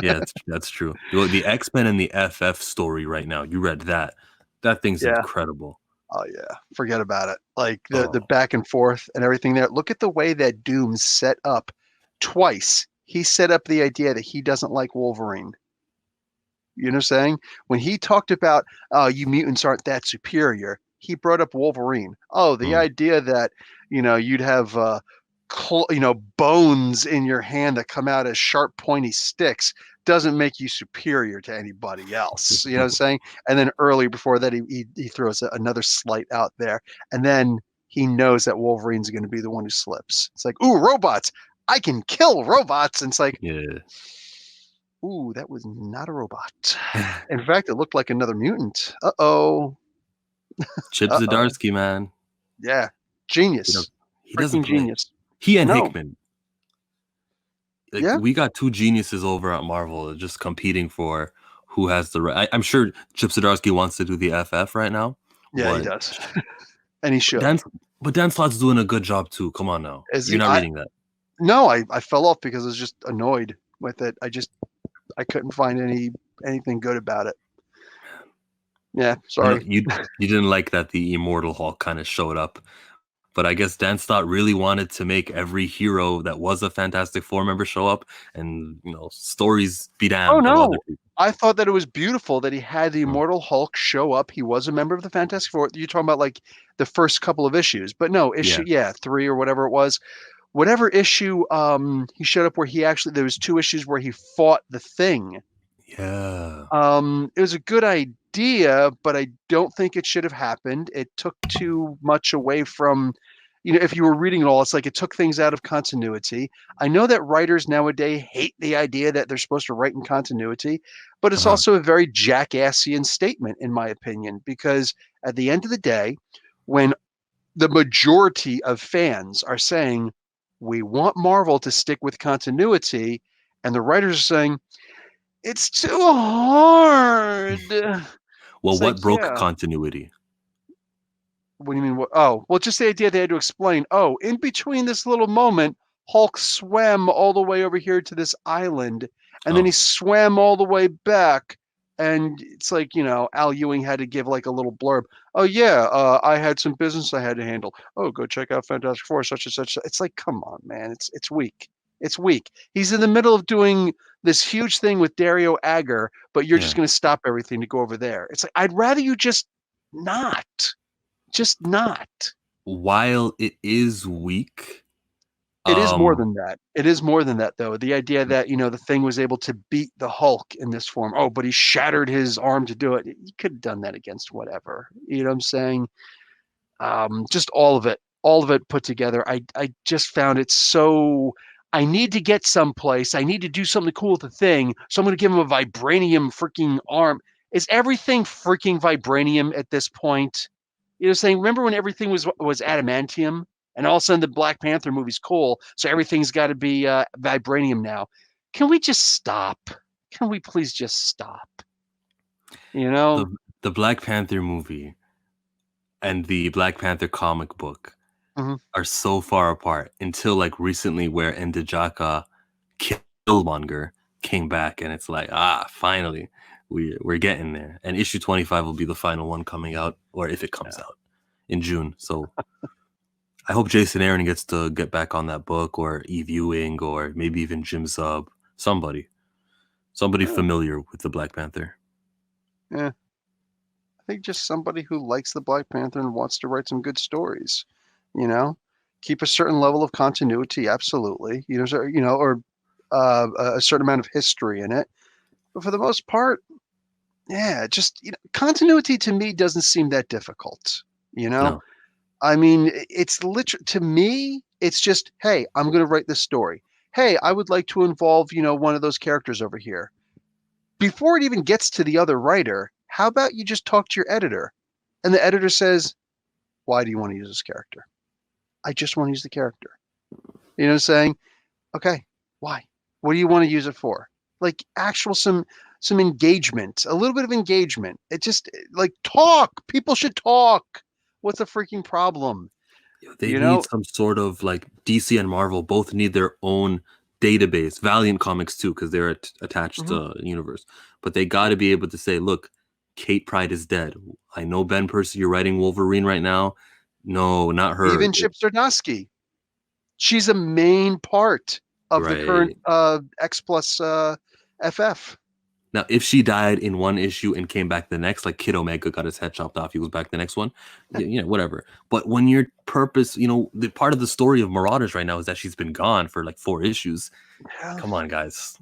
[SPEAKER 2] Yeah, that's true. The X-Men and the FF story right now, you read that. That thing's incredible.
[SPEAKER 1] Oh yeah, forget about it. Like the back and forth and everything there. Look at the way that Doom set up twice. He set up the idea that he doesn't like Wolverine. You know what I'm saying? When he talked about, you mutants aren't that superior, he brought up Wolverine. Oh, the idea that, you'd have, bones in your hand that come out as sharp, pointy sticks doesn't make you superior to anybody else. You know what I'm saying? And then earlier before that, he throws another slight out there. And then he knows that Wolverine's going to be the one who slips. It's like, ooh, robots. I can kill robots. And it's like,
[SPEAKER 2] yeah.
[SPEAKER 1] Ooh, that was not a robot. In fact, it looked like another mutant. Uh-oh.
[SPEAKER 2] Chip
[SPEAKER 1] Uh-oh.
[SPEAKER 2] Zdarsky, man.
[SPEAKER 1] Yeah.
[SPEAKER 2] You know,
[SPEAKER 1] Genius.
[SPEAKER 2] he doesn't
[SPEAKER 1] Freaking
[SPEAKER 2] play.
[SPEAKER 1] genius.
[SPEAKER 2] He and
[SPEAKER 1] No.
[SPEAKER 2] Hickman. Like
[SPEAKER 1] Yeah.
[SPEAKER 2] we got two geniuses over at Marvel just competing for who has the right. I'm sure Chip Zdarsky wants to do the FF right now,
[SPEAKER 1] Yeah, he
[SPEAKER 2] but
[SPEAKER 1] does. And he should.
[SPEAKER 2] Dan, but Dan Slott's doing a good job too. Come on now,
[SPEAKER 1] Is
[SPEAKER 2] you're
[SPEAKER 1] he
[SPEAKER 2] not
[SPEAKER 1] I
[SPEAKER 2] reading that.
[SPEAKER 1] no, I fell off because I was just annoyed with it. I couldn't find anything good about it. Yeah,
[SPEAKER 2] I know
[SPEAKER 1] sorry.
[SPEAKER 2] you didn't like that the Immortal Hulk kind of showed up, but I guess Dan Slott really wanted to make every hero that was a Fantastic Four member show up, and stories be
[SPEAKER 1] Oh
[SPEAKER 2] damned of other
[SPEAKER 1] no.
[SPEAKER 2] people.
[SPEAKER 1] I thought that it was beautiful that he had the
[SPEAKER 2] Mm,
[SPEAKER 1] Immortal Hulk show up. He was a member of the Fantastic Four. You're talking about like the first couple of issues, but no,
[SPEAKER 2] yeah,
[SPEAKER 1] issue, yeah, 3 or whatever it was. Whatever issue he showed up where he actually there was 2 issues where he fought the Thing.
[SPEAKER 2] yeah,
[SPEAKER 1] It was a good idea, but I don't think it should have happened. It took too much away from, if you were reading it all, it's like it took things out of continuity. I know that writers nowadays hate the idea that they're supposed to write in continuity, but it's
[SPEAKER 2] uh-huh.
[SPEAKER 1] also a very jackassian statement, in my opinion, because at the end of the day, when the majority of fans are saying, we want Marvel to stick with continuity, and the writers are saying, it's too hard.
[SPEAKER 2] Well,
[SPEAKER 1] It's
[SPEAKER 2] what
[SPEAKER 1] like,
[SPEAKER 2] broke
[SPEAKER 1] yeah.
[SPEAKER 2] continuity?
[SPEAKER 1] What do you mean? What? Oh, well, just the idea they had to explain. Oh, in between this little moment, Hulk swam all the way over here to this island, and then he
[SPEAKER 2] Oh,
[SPEAKER 1] swam all the way back. And it's like, Al Ewing had to give like a little blurb. Oh yeah, I had some business I had to handle. Oh, go check out Fantastic Four, such and such. It's like, come on, man. It's weak. It's weak. He's in the middle of doing this huge thing with Dario Agger, but you're just
[SPEAKER 2] yeah.
[SPEAKER 1] going to stop everything to go over there. It's like I'd rather you not. Just not.
[SPEAKER 2] While it is weak,
[SPEAKER 1] It is more
[SPEAKER 2] um,
[SPEAKER 1] than that. It is more than that, though. The idea that, the Thing was able to beat the Hulk in this form. Oh, but he shattered his arm to do it. You could have done that against whatever. You know what I'm saying? Just all of it put together. I just found it so. I need to get someplace. I need to do something cool with the Thing. So I'm going to give him a vibranium freaking arm. Is everything freaking vibranium at this point? Saying, remember when everything was adamantium, and all of a sudden the Black Panther movie's cool, so everything's got to be vibranium now. Can we just stop? Can we please just stop? You
[SPEAKER 2] the
[SPEAKER 1] know?
[SPEAKER 2] the Black Panther movie and the Black Panther comic book
[SPEAKER 1] Mhm.
[SPEAKER 2] are so far apart until like recently, where Ndjaka Killmonger came back, and it's like, finally, we're getting there. And issue 25 will be the final one coming out, or if it comes
[SPEAKER 1] Yeah.
[SPEAKER 2] out in June. So I hope Jason Aaron gets to get back on that book, or Eve Ewing, or maybe even Jim Zub, somebody
[SPEAKER 1] Yeah.
[SPEAKER 2] familiar with the Black Panther.
[SPEAKER 1] Yeah. I think just somebody who likes the Black Panther and wants to write some good stories. You know, keep a certain level of continuity, absolutely. Or a certain amount of history in it. But for the most part, yeah, just continuity to me doesn't seem that difficult. You know,
[SPEAKER 2] No,
[SPEAKER 1] I mean, it's literally to me, it's just, hey, I'm going to write this story. Hey, I would like to involve, one of those characters over here. Before it even gets to the other writer, how about you just talk to your editor? And the editor says, why do you want to use this character? I just want to use the character. Saying, okay, why? What do you want to use it for? Like actual some engagement, a little bit of engagement. It just like talk. People should talk. What's the freaking problem?
[SPEAKER 2] they
[SPEAKER 1] You
[SPEAKER 2] need
[SPEAKER 1] know?
[SPEAKER 2] some sort of, like, DC and Marvel both need their own database. Valiant Comics too, because they're attached
[SPEAKER 1] Mhm.
[SPEAKER 2] to universe. But they got to be able to say, look, Kate Pride is dead. I know, Ben Percy, you're writing Wolverine right now. No, not her.
[SPEAKER 1] Even Chip Zdarsky. She's a main part of the current
[SPEAKER 2] Right.
[SPEAKER 1] X plus FF.
[SPEAKER 2] Now, if she died in one issue and came back the next, like Kid Omega got his head chopped off, he was back the next one, whatever. But when your purpose, the part of the story of Marauders right now is that she's been gone for like 4 issues.
[SPEAKER 1] Yeah,
[SPEAKER 2] Come on, guys.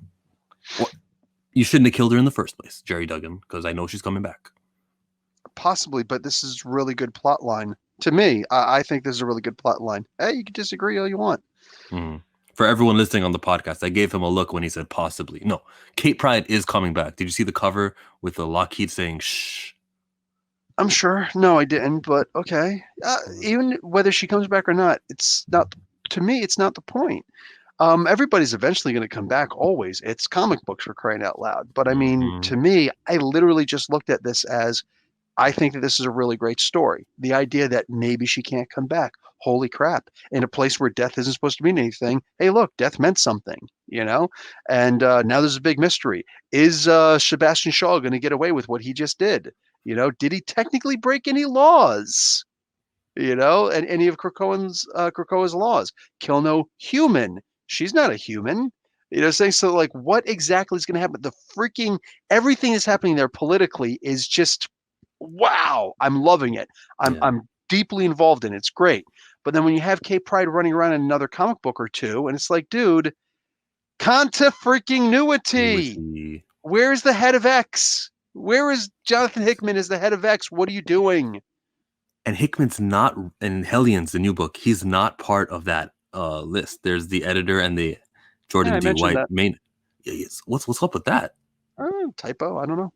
[SPEAKER 2] What? You shouldn't have killed her in the first place, Jerry Duggan, because I know she's coming back.
[SPEAKER 1] possibly, but this is really good plot line. To me, I think this is a really good plot line. Hey, you can disagree all you want.
[SPEAKER 2] Mhm. For everyone listening on the podcast, I gave him a look when he said possibly. No, Kate Pride is coming back. Did you see the cover with the Lockheed saying shh?
[SPEAKER 1] I'm sure. No, I didn't, but okay.
[SPEAKER 2] Mm,
[SPEAKER 1] Even whether she comes back or not, it's not, to me, it's not the point. Everybody's eventually going to come back always. It's comic books for crying out loud. But I mean,
[SPEAKER 2] mhm.
[SPEAKER 1] to me, I literally just looked at this as I think that this is a really great story. The idea that maybe she can't come back. Holy crap. In a place where death isn't supposed to mean anything. Hey, look, death meant something, you know? And now there's a big mystery. Is Sebastian Shaw going to get away with what he just did? Did he technically break any laws? And any of Krakoa's laws. Kill no human. She's not a human. Saying so like what exactly is going to happen? The freaking everything that's happening there politically is just wow. I'm loving it. I'm
[SPEAKER 2] Yeah.
[SPEAKER 1] I'm deeply involved in it. It's great. But then when you have Kate Pride running around in another comic book or two, and it's like, dude, conta freaking nuity.
[SPEAKER 2] Nudity.
[SPEAKER 1] Where's the head of X? Where is Jonathan Hickman as the head of X? What are you doing?
[SPEAKER 2] And Hickman's not in Hellions, the new book. He's not part of that list. There's the editor and the
[SPEAKER 1] Yeah,
[SPEAKER 2] Jordan
[SPEAKER 1] I
[SPEAKER 2] D.
[SPEAKER 1] mentioned
[SPEAKER 2] White
[SPEAKER 1] that.
[SPEAKER 2] main. Yeah, yes. What's up with that?
[SPEAKER 1] Typo. I don't know.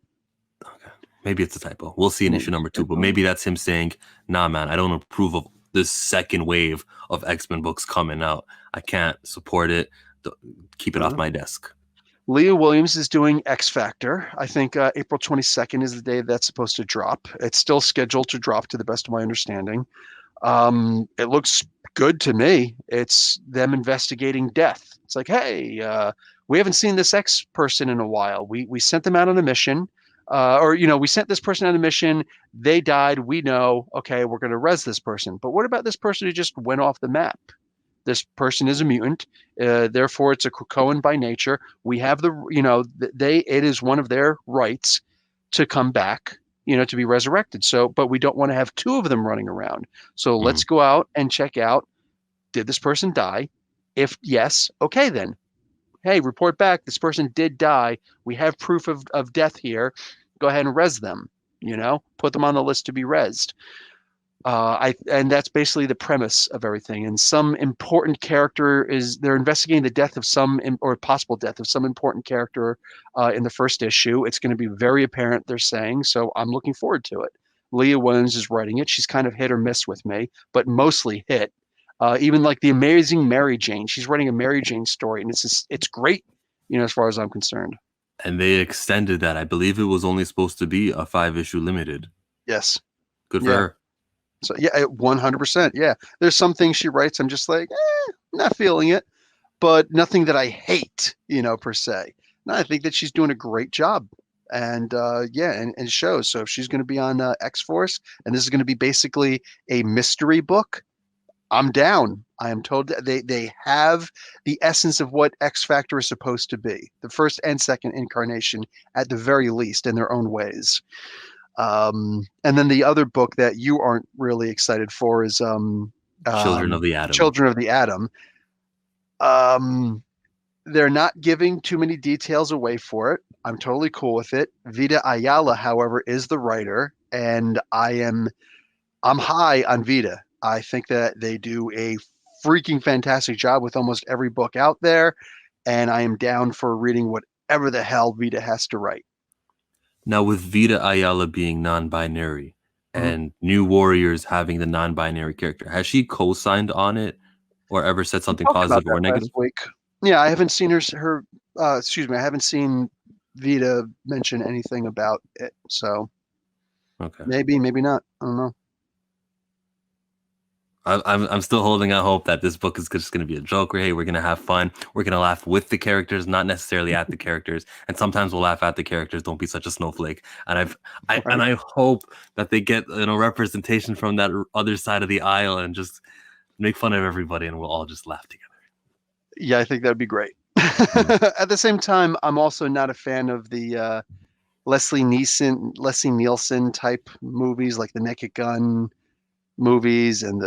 [SPEAKER 2] Okay. Maybe it's a typo. We'll see in issue number 2, but
[SPEAKER 1] Typo.
[SPEAKER 2] maybe that's him saying, "Nah, man, I don't approve of this second wave of X-Men books coming out. I can't support it. Keep it off
[SPEAKER 1] Uh,
[SPEAKER 2] my desk."
[SPEAKER 1] Leah Williams is doing X Factor. I think April 22nd is the day that's supposed to drop. It's still scheduled to drop, to the best of my understanding. It looks good to me. It's them investigating death. It's like, hey, we haven't seen this X person in a while. We sent them out on a mission, or we sent this person on a mission. They died. We know. Okay, we're going to res this person. But what about this person who just went off the map? This person is a mutant, therefore it's a Krakoan by nature. We have it is one of their rights to come back, to be resurrected. So, but we don't want to have two of them running around. So
[SPEAKER 2] Mm.
[SPEAKER 1] let's go out and check out, did this person die? If yes, okay then. Hey, report back. This person did die. We have proof of death here. Go ahead and res them, put them on the list to be resed. And that's basically the premise of everything. And some important character they're investigating the death of or possible death of some important character in the first issue. It's going to be very apparent, they're saying. So I'm looking forward to it. Leah Williams is writing it. She's kind of hit or miss with me, but mostly hit. Even like the Amazing Mary Jane, she's writing a Mary Jane story, and it's great, as far as I'm concerned.
[SPEAKER 2] And they extended that. I believe it was only supposed to be a 5-issue limited.
[SPEAKER 1] Yes.
[SPEAKER 2] Good for
[SPEAKER 1] Yeah.
[SPEAKER 2] her.
[SPEAKER 1] So yeah, 100%. Yeah. There's some things she writes, I'm just like, not feeling it, but nothing that I hate, per se. No, I think that she's doing a great job. And yeah, and it shows. So if she's going to be on X Force, and this is going to be basically a mystery book, I'm down. I am told that they have the essence of what X Factor is supposed to be, the first and second incarnation at the very least in their own ways. And then the other book that you aren't really excited for is
[SPEAKER 2] Children of the Atom.
[SPEAKER 1] Children of the Atom. Um, they're not giving too many details away for it. I'm totally cool with it. Vita Ayala, however, is the writer, and I'm high on Vita. I think that they do a freaking fantastic job with almost every book out there, and I am down for reading whatever the hell Vita has to write.
[SPEAKER 2] Now, with Vita Ayala being non-binary
[SPEAKER 1] Mhm.
[SPEAKER 2] and New Warriors having the non-binary character, has she co-signed on it or ever said
[SPEAKER 1] We
[SPEAKER 2] something
[SPEAKER 1] talked about
[SPEAKER 2] positive
[SPEAKER 1] that
[SPEAKER 2] or
[SPEAKER 1] last
[SPEAKER 2] negative?
[SPEAKER 1] week. Yeah, I haven't seen her. Excuse me, I haven't seen Vita mention anything about it. So
[SPEAKER 2] Okay.
[SPEAKER 1] maybe not. I don't know.
[SPEAKER 2] I'm still holding out hope that this book is just going to be a joke. Hey, we're going to have fun. We're going to laugh with the characters, not necessarily at the characters. And sometimes we'll laugh at the characters. Don't be such a snowflake. And
[SPEAKER 1] Right?
[SPEAKER 2] I hope that they get representation from that other side of the aisle and just make fun of everybody, and we'll all just laugh together.
[SPEAKER 1] Yeah, I think that'd be great.
[SPEAKER 2] Mm.
[SPEAKER 1] At the same time, I'm also not a fan of the Leslie Nielsen type movies, like the Naked Gun movies, and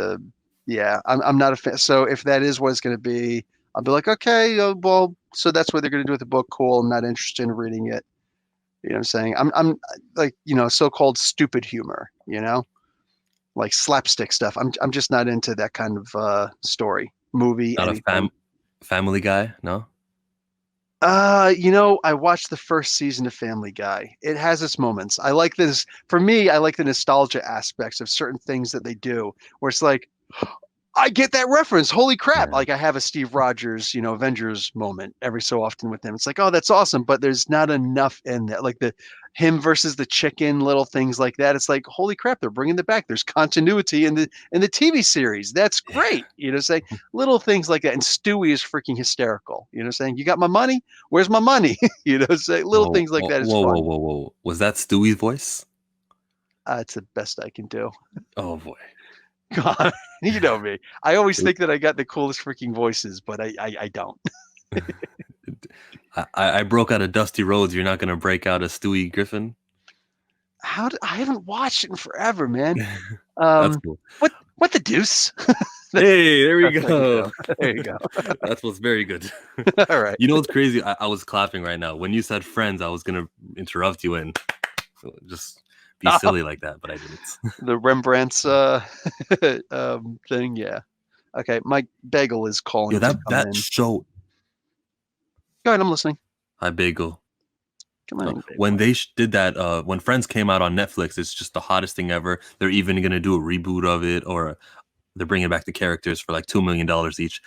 [SPEAKER 1] yeah, I'm not a fan. So if that is what it's going to be, I'll be like, okay, well, so that's what they're going to do with the book. Cool. I'm not interested in reading it. You know what I'm saying? I'm like, so-called stupid humor, like slapstick stuff. I'm just not into that kind of story, movie,
[SPEAKER 2] Not a
[SPEAKER 1] anything.
[SPEAKER 2] Family Guy? No.
[SPEAKER 1] I watched the first season of Family Guy. It has its moments. I like this. For me, I like the nostalgia aspects of certain things that they do, where it's like, I get that reference. Holy crap.
[SPEAKER 2] Yeah.
[SPEAKER 1] Like I have a Steve Rogers, Avengers moment every so often with him. It's like, oh, that's awesome, but there's not enough in that. Like the him versus the chicken, little things like that. It's like, holy crap, they're bringing it back. There's continuity in the TV series. That's
[SPEAKER 2] Yeah.
[SPEAKER 1] great. Say little things like that. And Stewie is freaking hysterical. Saying, you got my money? Where's my money? Say little
[SPEAKER 2] Whoa,
[SPEAKER 1] things like
[SPEAKER 2] whoa,
[SPEAKER 1] that is
[SPEAKER 2] whoa, whoa,
[SPEAKER 1] fun.
[SPEAKER 2] whoa, whoa. Was that Stewie's voice?
[SPEAKER 1] It's the best I can do.
[SPEAKER 2] Oh boy.
[SPEAKER 1] God, you know me. I always think that I got the coolest freaking voices, but I don't.
[SPEAKER 2] I broke out of Dusty Rhodes. You're not gonna break out a Stewie Griffin?
[SPEAKER 1] I haven't watched it in forever, man.
[SPEAKER 2] That's
[SPEAKER 1] Um,
[SPEAKER 2] cool.
[SPEAKER 1] what the deuce? That's
[SPEAKER 2] Hey, there we
[SPEAKER 1] that's what I can
[SPEAKER 2] go.
[SPEAKER 1] do. There you go.
[SPEAKER 2] That's what's very good.
[SPEAKER 1] All right.
[SPEAKER 2] You know what's crazy? I was clapping right now. When you said friends, I was gonna interrupt you and just be silly like that, but I didn't.
[SPEAKER 1] The Rembrandt's thing, yeah. Okay, my bagel is
[SPEAKER 2] Yo,
[SPEAKER 1] calling to
[SPEAKER 2] that
[SPEAKER 1] come
[SPEAKER 2] that
[SPEAKER 1] in.
[SPEAKER 2] show.
[SPEAKER 1] Go ahead, I'm listening.
[SPEAKER 2] Hi, Bagel.
[SPEAKER 1] Come on in,
[SPEAKER 2] When
[SPEAKER 1] bagel.
[SPEAKER 2] they did that, when Friends came out on Netflix, it's just the hottest thing ever. They're even gonna do a reboot of it, or they're bringing back the characters for like $2 million each.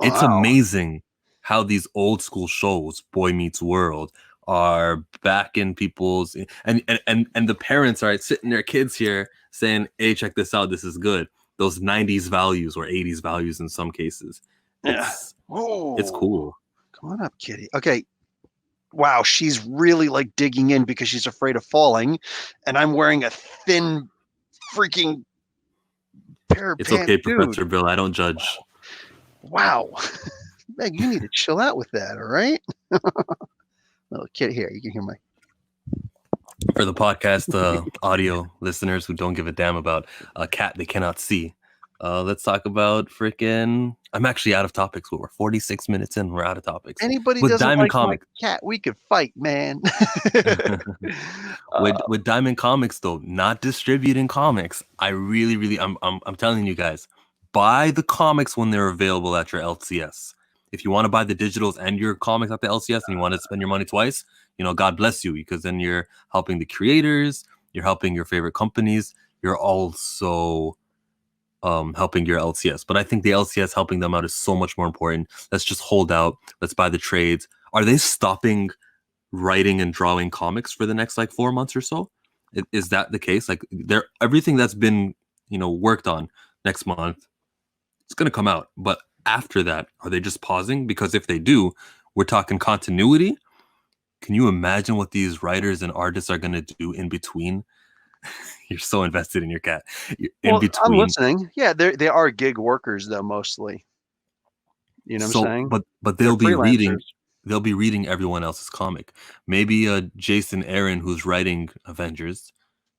[SPEAKER 2] It's
[SPEAKER 1] Wow.
[SPEAKER 2] amazing how these old school shows, Boy Meets World, are back in people's and the parents are sitting their kids here saying, "Hey, check this out. This is good." Those '90s values or '80s values in some cases.
[SPEAKER 1] Yeah.
[SPEAKER 2] It's
[SPEAKER 1] Oh,
[SPEAKER 2] cool.
[SPEAKER 1] come on up, kitty. Okay. Wow, she's really like digging in because she's afraid of falling, and I'm wearing a thin freaking pair of
[SPEAKER 2] It's
[SPEAKER 1] pants,
[SPEAKER 2] okay,
[SPEAKER 1] dude.
[SPEAKER 2] Professor Bill. I don't judge.
[SPEAKER 1] Wow. Meg, you need to chill out with that, all right? Little kid here, you can hear my.
[SPEAKER 2] For the podcast audio listeners who don't give a damn about a cat they cannot see, let's talk about freaking. I'm actually out of topics. We're 46 minutes in. We're out of topics.
[SPEAKER 1] Anybody
[SPEAKER 2] With
[SPEAKER 1] doesn't
[SPEAKER 2] Diamond
[SPEAKER 1] like my
[SPEAKER 2] Comics,
[SPEAKER 1] cat, we could fight, man.
[SPEAKER 2] with
[SPEAKER 1] uh,
[SPEAKER 2] with Diamond Comics though, not distributing comics. I really, really, I'm telling you guys, buy the comics when they're available at your LCS. If you want to buy the digitals and your comics at the LCS, and you want to spend your money twice, God bless you, because then you're helping the creators, you're helping your favorite companies, you're also helping your LCS. But I think the LCS helping them out is so much more important. Let's just hold out. Let's buy the trades. Are they stopping writing and drawing comics for the next like 4 months or so? Is that the case? Like they're everything that's been worked on next month, it's gonna come out. But after that, are they just pausing? Because if they do, we're talking continuity. Can you imagine what these writers and artists are gonna do in between? You're so invested in your cat. In
[SPEAKER 1] well, I'm
[SPEAKER 2] between.
[SPEAKER 1] listening. Yeah, they are gig workers though, mostly. You know what I'm
[SPEAKER 2] So,
[SPEAKER 1] saying?
[SPEAKER 2] but
[SPEAKER 1] They're
[SPEAKER 2] they'll be
[SPEAKER 1] freelancers.
[SPEAKER 2] reading. They'll be reading everyone else's comic. Maybe Jason Aaron, who's writing Avengers,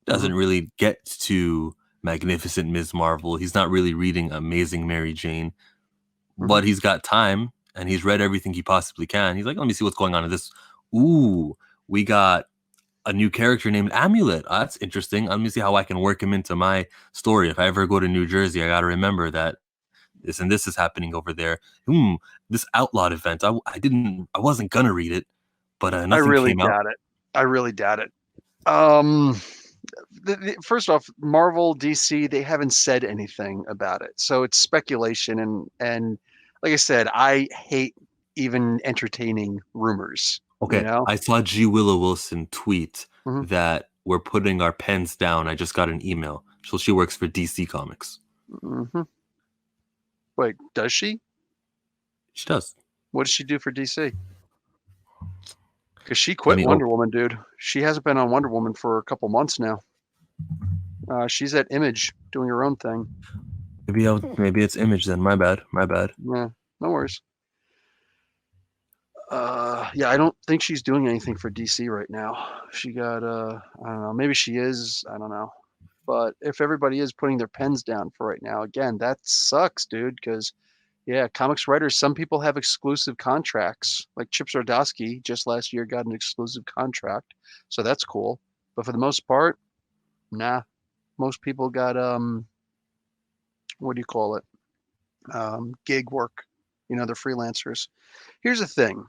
[SPEAKER 1] Hmm.
[SPEAKER 2] doesn't really get to Magnificent Ms. Marvel. He's not really reading Amazing Mary Jane,
[SPEAKER 1] Hmm.
[SPEAKER 2] but he's got time and he's read everything he possibly can. He's like, let me see what's going on in this. Ooh, we got a new character named Amulet. That's interesting. Let me see how I can work him into my story. If I ever go to New Jersey, I got to remember that this and this is happening over there. This outlawed event. I wasn't gonna read it, but
[SPEAKER 1] I
[SPEAKER 2] nothing
[SPEAKER 1] really
[SPEAKER 2] came out.
[SPEAKER 1] doubt it. I really doubt it. Um, First off, Marvel, DC, they haven't said anything about it, so it's speculation. And like I said, I hate even entertaining rumors. You
[SPEAKER 2] Okay,
[SPEAKER 1] know.
[SPEAKER 2] I saw G Willow Wilson tweet
[SPEAKER 1] Hmm.
[SPEAKER 2] that we're putting our pens down. I just got an email. So she works for DC Comics.
[SPEAKER 1] Hmm. Wait, does she?
[SPEAKER 2] She does.
[SPEAKER 1] What does she do for DC? Because she
[SPEAKER 2] Let
[SPEAKER 1] quit
[SPEAKER 2] me
[SPEAKER 1] Wonder
[SPEAKER 2] open.
[SPEAKER 1] Woman, dude. She hasn't been on Wonder Woman for a couple months now. She's at Image doing her own thing.
[SPEAKER 2] Maybe it's Image then. My bad. My bad.
[SPEAKER 1] Yeah, no worries. Yeah, I don't think she's doing anything for DC right now. She got I don't know, maybe she is, I don't know. But if everybody is putting their pens down for right now, again, that sucks, dude, because yeah, comics writers, some people have exclusive contracts. Like Chip Zdarsky just last year got an exclusive contract. So that's cool. But for the most part, nah. Most people got what do you call it? Gig work. They're freelancers. Here's the thing.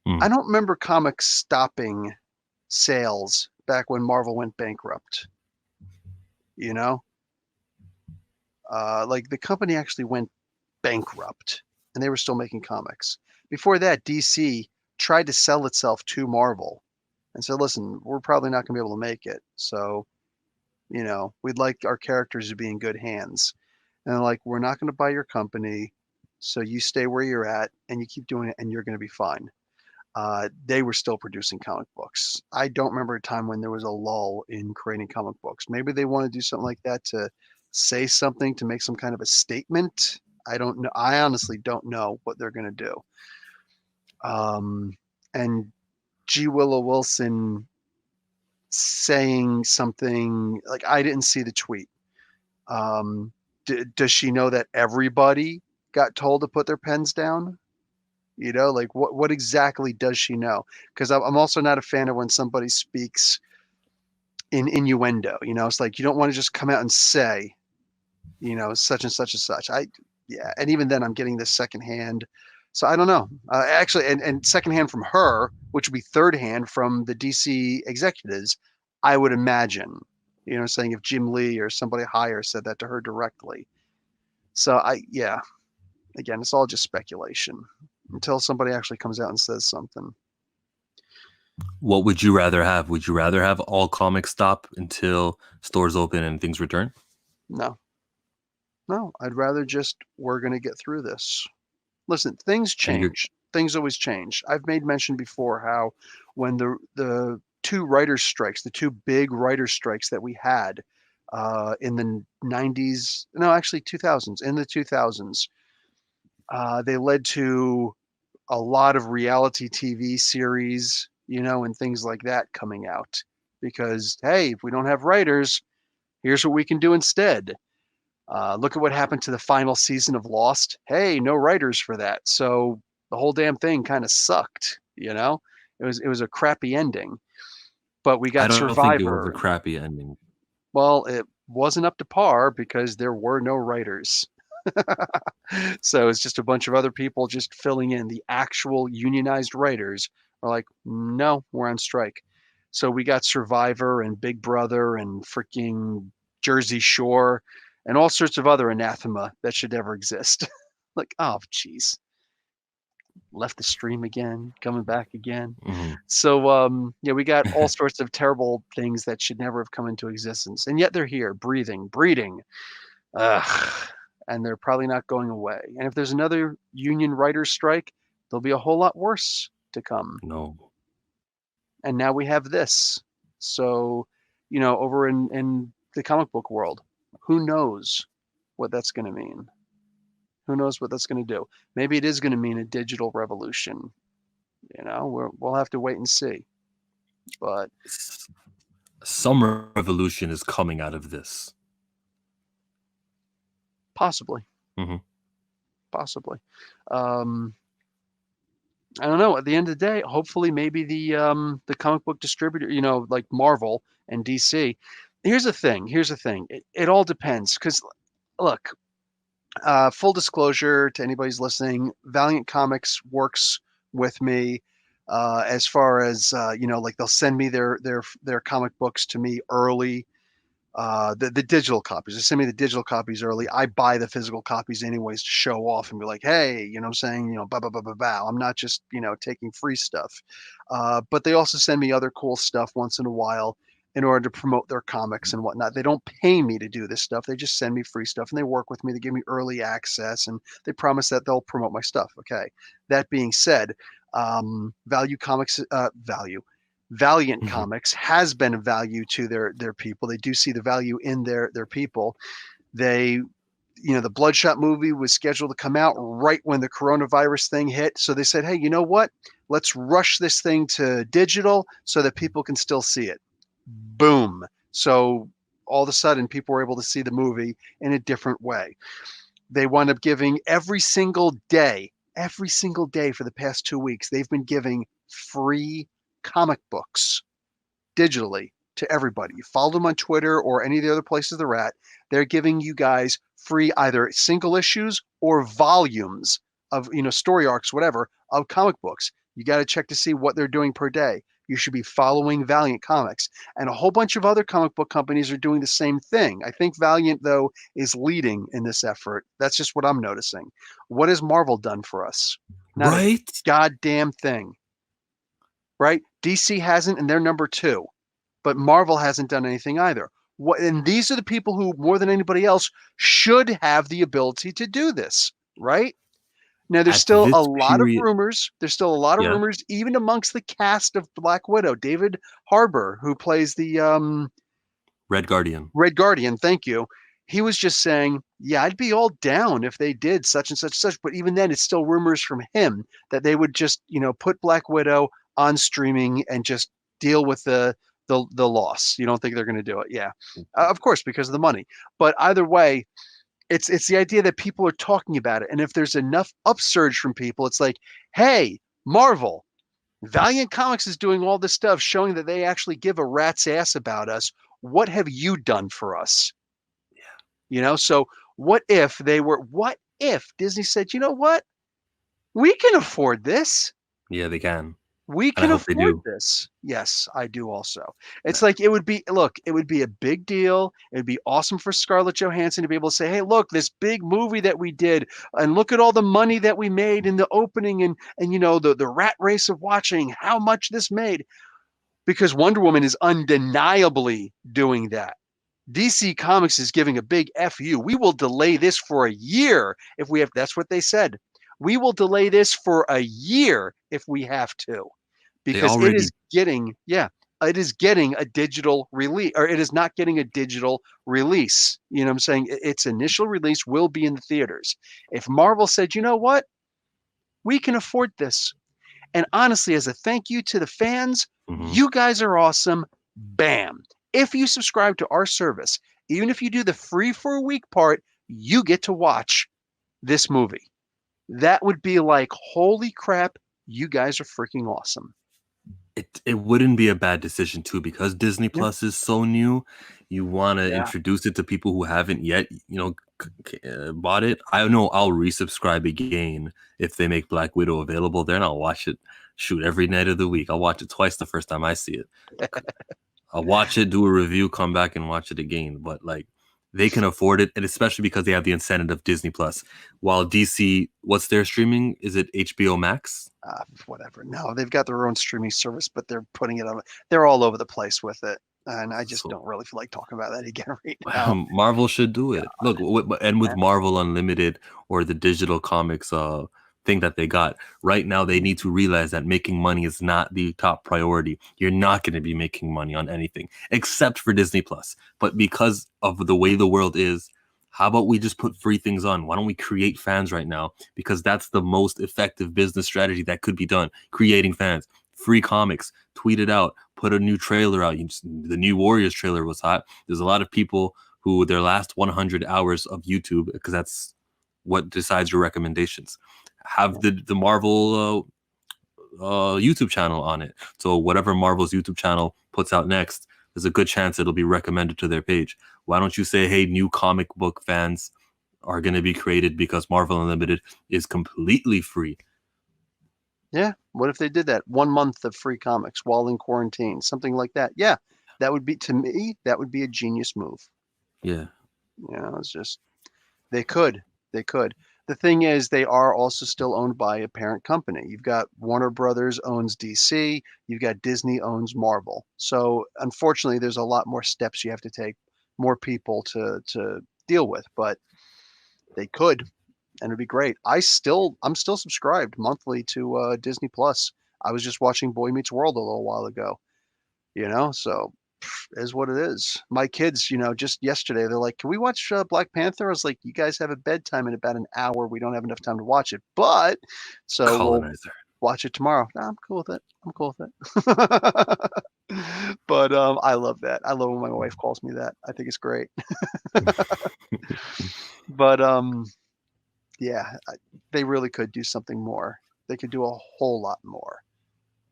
[SPEAKER 2] Hmm.
[SPEAKER 1] I don't remember comics stopping sales back when Marvel went bankrupt. You know, like the company actually went bankrupt, and they were still making comics. Before that, DC tried to sell itself to Marvel and said, "Listen, we're probably not going to be able to make it, so we'd like our characters to be in good hands." And they're like, "We're not going to buy your company, so you stay where you're at and you keep doing it, and you're going to be fine." They were still producing comic books. I don't remember a time when there was a lull in creating comic books. Maybe they want to do something like that to say something, to make some kind of a statement. I don't know. I honestly don't know what they're going to do. And G. Willow Wilson saying something like, I didn't see the tweet. Um, does she know that everybody got told to put their pens down? Like what exactly does she know? Because I'm also not a fan of when somebody speaks in innuendo. It's like you don't want to just come out and say, such and such and such. Yeah, and even then, I'm getting this secondhand. So I don't know. Actually, and secondhand from her, which would be third hand from the DC executives, I would imagine. Saying if Jim Lee or somebody higher said that to her directly. So yeah, again, it's all just speculation until somebody actually comes out and says something.
[SPEAKER 2] What would you rather have? Would you rather have all comics stop until stores open and things return?
[SPEAKER 1] No, no, I'd rather just, we're going to get through this. Listen, things
[SPEAKER 2] And you're
[SPEAKER 1] change. Things always change. I've made mention before how when the two writers' strikes, the two big writers' strikes that we had in the 90s, no, actually 2000s, in the 2000s, they led to a lot of reality TV series, and things like that coming out. Because, hey, if we don't have writers, here's what we can do instead. Look at what happened to the final season of Lost. Hey, no writers for that, so the whole damn thing kind of sucked. It was a crappy ending. But we
[SPEAKER 2] I
[SPEAKER 1] got
[SPEAKER 2] don't think it was a
[SPEAKER 1] Survivor.
[SPEAKER 2] crappy ending.
[SPEAKER 1] Well, it wasn't up to par because there were no writers. So it's just a bunch of other people just filling in. The actual unionized writers are like, no, we're on strike. So we got Survivor and Big Brother and freaking Jersey Shore and all sorts of other anathema that should never exist. Like, oh, jeez, left the stream again, coming back again.
[SPEAKER 2] Hmm.
[SPEAKER 1] So, yeah, we got all sorts of terrible things that should never have come into existence. And yet they're here, breathing, breeding. Ugh, and they're probably not going away. And if there's another union writers strike, there'll be a whole lot worse to come.
[SPEAKER 2] No.
[SPEAKER 1] And now we have this. So, over in the comic book world, who knows what that's going to mean? Who knows what that's going to do? Maybe it is going to mean a digital revolution. We'll have to wait and see. But
[SPEAKER 2] Some revolution is coming out of this.
[SPEAKER 1] possibly,
[SPEAKER 2] Hmm.
[SPEAKER 1] possibly. Um, I don't know. At the end of the day, hopefully, maybe the comic book distributor, like Marvel and DC. Here's the thing. Here's the thing. It all depends. Because look, full disclosure to anybody's listening, Valiant Comics works with me as far as like they'll send me their comic books to me early. The digital copies. They send me the digital copies early. I buy the physical copies anyways to show off and be like, hey, what I'm saying, blah, blah, blah, blah, blah. I'm not just, taking free stuff. But they also send me other cool stuff once in a while in order to promote their comics and whatnot. They don't pay me to do this stuff. They just send me free stuff and they work with me. They give me early access and they promise that they'll promote my stuff. Okay. That being said, Value Comics, Valiant
[SPEAKER 2] Hmm.
[SPEAKER 1] Comics has been of value to their people. They do see the value in their people. They, the Bloodshot movie was scheduled to come out right when the coronavirus thing hit. So they said, hey, you know what? Let's rush this thing to digital so that people can still see it. Boom. So all of a sudden, people were able to see the movie in a different way. They wound up giving every single day for the past 2 weeks, they've been giving free comic books digitally to everybody. You follow them on Twitter or any of the other places they're at. They're giving you guys free either single issues or volumes of story arcs, whatever, of comic books. You got to check to see what they're doing per day. You should be following Valiant Comics. And a whole bunch of other comic book companies are doing the same thing. I think Valiant, though, is leading in this effort. That's just what I'm noticing. What has Marvel done for us? Not a
[SPEAKER 2] Right?
[SPEAKER 1] goddamn thing, right? DC hasn't, and they're number two. But Marvel hasn't done anything either. And these are the people who, more than anybody else, should have the ability to do this, right? Now, there's
[SPEAKER 2] At
[SPEAKER 1] still a
[SPEAKER 2] this
[SPEAKER 1] lot of
[SPEAKER 2] period,
[SPEAKER 1] rumors. There's still a lot of
[SPEAKER 2] yeah,
[SPEAKER 1] rumors, even amongst the cast of Black Widow. David Harbour, who plays the
[SPEAKER 2] Red Guardian.
[SPEAKER 1] Red Guardian, thank you. He was just saying, yeah, I'd be all down if they did such and such and such. But even then, it's still rumors from him that they would just, put Black Widow on streaming and just deal with the loss. You don't think they're going to do it? Yeah, of course, because of the money. But either way, it's the idea that people are talking about it, and if there's enough upsurge from people, it's like, hey, Marvel, Valiant Comics is doing all this stuff, showing that they actually give a rat's ass about us. What have you done for us? So what if Disney said, you know what? We can afford this.
[SPEAKER 2] Yeah, they can.
[SPEAKER 1] We
[SPEAKER 2] And I
[SPEAKER 1] can
[SPEAKER 2] hope they
[SPEAKER 1] afford
[SPEAKER 2] do.
[SPEAKER 1] this. Yes, I do also.
[SPEAKER 2] Yeah.
[SPEAKER 1] It's like it would be a big deal. It would be awesome for Scarlett Johansson to be able to say, hey, look, this big movie that we did, and look at all the money that we made in the opening and the rat race of watching how much this made. Because Wonder Woman is undeniably doing that. DC Comics is giving a big FU. We will delay this for a year if we have. That's what they said. We will delay this for a year if we have to,
[SPEAKER 2] They
[SPEAKER 1] because
[SPEAKER 2] already
[SPEAKER 1] it is getting a digital release, or it is not getting a digital release. You know what I'm saying? Its initial release will be in the theaters. If Marvel said, you know what, we can afford this. And honestly, as a thank you to the fans,
[SPEAKER 2] mhm.
[SPEAKER 1] you guys are awesome. Bam. If you subscribe to our service, even if you do the free for a week part, you get to watch this movie. That would be like, holy crap, you guys are freaking awesome.
[SPEAKER 2] It wouldn't be a bad decision too, because Disney
[SPEAKER 1] Yeah.
[SPEAKER 2] Plus is so new. You want to
[SPEAKER 1] Yeah.
[SPEAKER 2] introduce it to people who haven't yet, bought it. I know I'll resubscribe again if they make Black Widow available there, and I'll watch it. Shoot, every night of the week. I'll watch it twice the first time I see it. I'll watch it, do a review, come back and watch it again. But like, they can afford it, and especially because they have the incentive of Disney Plus. While DC, what's their streaming? Is it HBO Max?
[SPEAKER 1] Whatever. No, they've got their own streaming service, but they're putting it on. They're all over the place with it. And I just
[SPEAKER 2] So
[SPEAKER 1] don't really feel like talking about that again right now.
[SPEAKER 2] Marvel should do it. Look, and with Marvel Unlimited or the digital comics thing that they got right now, they need to realize that making money is not the top priority. You're not going to be making money on anything except for Disney Plus. But because of the way the world is, how about we just put free things on? Why don't we create fans right now? Because that's the most effective business strategy that could be done. Creating fans, free comics, tweet it out, put a new trailer out. The new Warriors trailer was hot. There's a lot of people who their last 100 hours of YouTube, because that's what decides your recommendations, have the Marvel YouTube channel on it. So whatever Marvel's YouTube channel puts out next, there's a good chance it'll be recommended to their page. Why don't you say, hey, new comic book fans are going to be created because Marvel Unlimited is completely free?
[SPEAKER 1] Yeah. What if they did that? 1 month of free comics while in quarantine, something like that. Yeah. That would be, to me, that would be a genius move.
[SPEAKER 2] Yeah.
[SPEAKER 1] It's just, they could. They could. The thing is, they are also still owned by a parent company. You've got Warner Brothers owns DC, you've got Disney owns Marvel. So unfortunately, there's a lot more steps you have to take, more people to deal with, but they could, and it'd be great. I'm still subscribed monthly to Disney Plus. I was just watching Boy Meets World a little while ago, so is what it is. My kids, just yesterday, they're like, can we watch Black Panther? I was like, you guys have a bedtime in about an hour. We don't have enough time to watch it, but so we'll
[SPEAKER 2] Colonizer.
[SPEAKER 1] watch it tomorrow. Nah, I'm cool with it. I'm cool with it. But I love that. I love when my wife calls me that. I think it's great. But yeah, they really could do something more. They could do a whole lot more.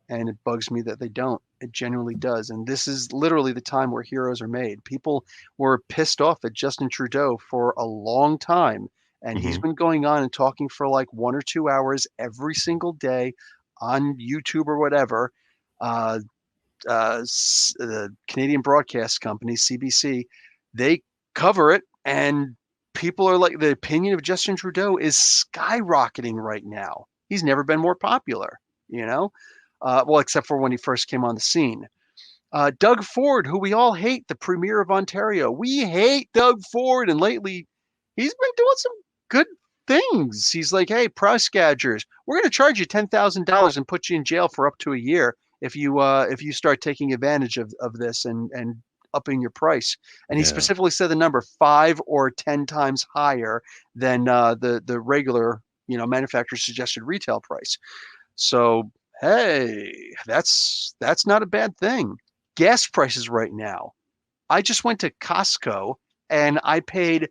[SPEAKER 1] And it bugs me that they don't. It genuinely does. And this is literally the time where heroes are made. People were pissed off at Justin Trudeau for a long time, And he's
[SPEAKER 2] Hmm.
[SPEAKER 1] been going on and talking for like 1 or 2 hours every single day on YouTube or whatever. Uh, the Canadian broadcast company, CBC, they cover it, and people are like, the opinion of Justin Trudeau is skyrocketing right now. He's never been more popular, you know? Well, except for when he first came on the scene. Doug Ford, who we all hate, the Premier of Ontario. We hate Doug Ford, and lately he's been doing some good things. He's like, hey, price gougers, we're going to charge you $10,000 and put you in jail for up to a year if you start taking advantage of this and upping your price. And he
[SPEAKER 2] Yeah.
[SPEAKER 1] specifically said the number 5 or 10 times higher than the regular manufacturer suggested retail price. So hey, that's not a bad thing. Gas prices right now. I just went to Costco and I paid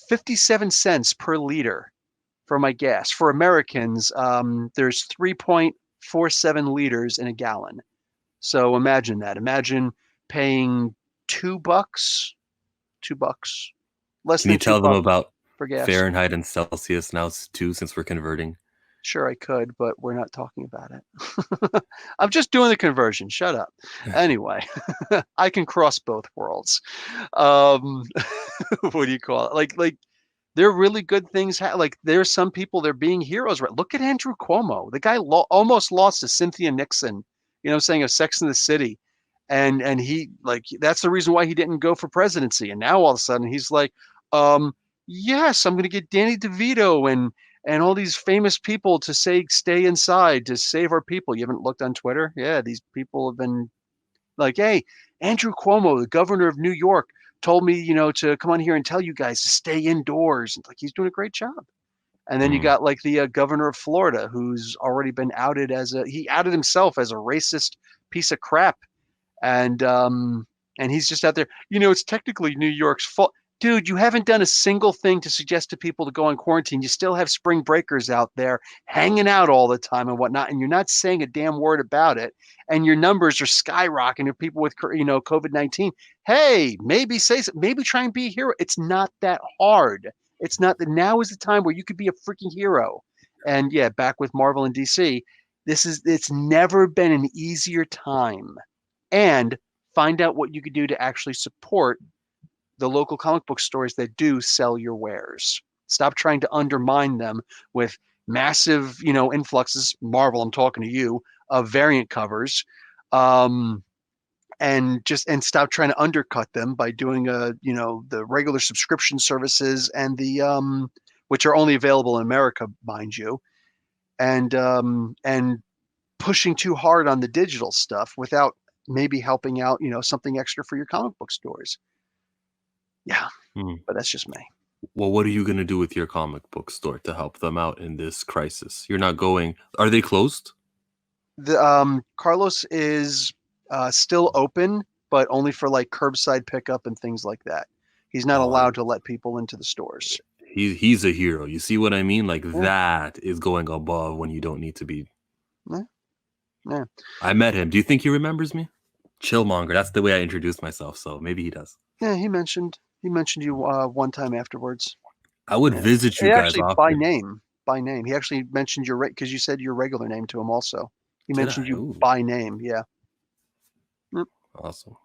[SPEAKER 1] 57 cents per liter for my gas. For Americans, there's 3.47 liters in a gallon. So imagine that. Imagine paying $2, less
[SPEAKER 2] Can you
[SPEAKER 1] than two
[SPEAKER 2] tell them
[SPEAKER 1] bucks
[SPEAKER 2] about
[SPEAKER 1] for gas.
[SPEAKER 2] Fahrenheit and Celsius now too, since we're converting?
[SPEAKER 1] Sure, I could, but we're not talking about it. I'm just doing the conversion. Shut up. Anyway, I can cross both worlds. Um, what do you call it? Like there are really good things. Like there's some people they're being heroes. Right? Look at Andrew Cuomo. The guy almost lost to Cynthia Nixon. You know, what I'm saying, of Sex in the City, and he like that's the reason why he didn't go for presidency. And now all of a sudden he's like, um, yes, I'm going to get Danny DeVito and all these famous people to say stay inside to save our people. You haven't looked on Twitter? Yeah, these people have been like, hey, Andrew Cuomo, the governor of New York, told me, to come on here and tell you guys to stay indoors. And like, he's doing a great job. And then you
[SPEAKER 2] Mm.
[SPEAKER 1] got like the governor of Florida, who's already been outed he outed himself as a racist piece of crap. And he's just out there, it's technically New York's fault. Dude, you haven't done a single thing to suggest to people to go on quarantine. You still have spring breakers out there hanging out all the time and whatnot, and you're not saying a damn word about it. And your numbers are skyrocketing of people with, COVID-19. Hey, maybe maybe try and be a hero. It's not that hard. It's not that now is the time where you could be a freaking hero. And yeah, back with Marvel and DC, it's never been an easier time. And find out what you could do to actually support the local comic book stores that do sell your wares. Stop trying to undermine them with massive, influxes. Marvel, I'm talking to you, of variant covers, um, and stop trying to undercut them by doing the regular subscription services and the which are only available in America, mind you, and pushing too hard on the digital stuff without maybe helping out, something extra for your comic book stores. Yeah,
[SPEAKER 2] Mm.
[SPEAKER 1] but that's just me.
[SPEAKER 2] Well, what are you going to do with your comic book store to help them out in this crisis? You're not going. Are they closed?
[SPEAKER 1] The Carlos is still open, but only for like curbside pickup and things like that. He's not
[SPEAKER 2] Oh,
[SPEAKER 1] allowed to let people into the stores.
[SPEAKER 2] he's a hero. You see what I mean? Like
[SPEAKER 1] Yeah,
[SPEAKER 2] that is going above when you don't need to be.
[SPEAKER 1] yeah, yeah.
[SPEAKER 2] I met him. Do you think he remembers me? Chillmonger. That's the way I introduced myself. So maybe he does.
[SPEAKER 1] Yeah, he mentioned you one time afterwards.
[SPEAKER 2] I would
[SPEAKER 1] Yeah,
[SPEAKER 2] visit you
[SPEAKER 1] it
[SPEAKER 2] guys
[SPEAKER 1] actually by
[SPEAKER 2] often.
[SPEAKER 1] name, by name. He actually mentioned your because you said your regular name to him also. He
[SPEAKER 2] Did
[SPEAKER 1] mentioned
[SPEAKER 2] I?
[SPEAKER 1] you
[SPEAKER 2] Ooh,
[SPEAKER 1] by name. Yeah. Mm,
[SPEAKER 2] awesome.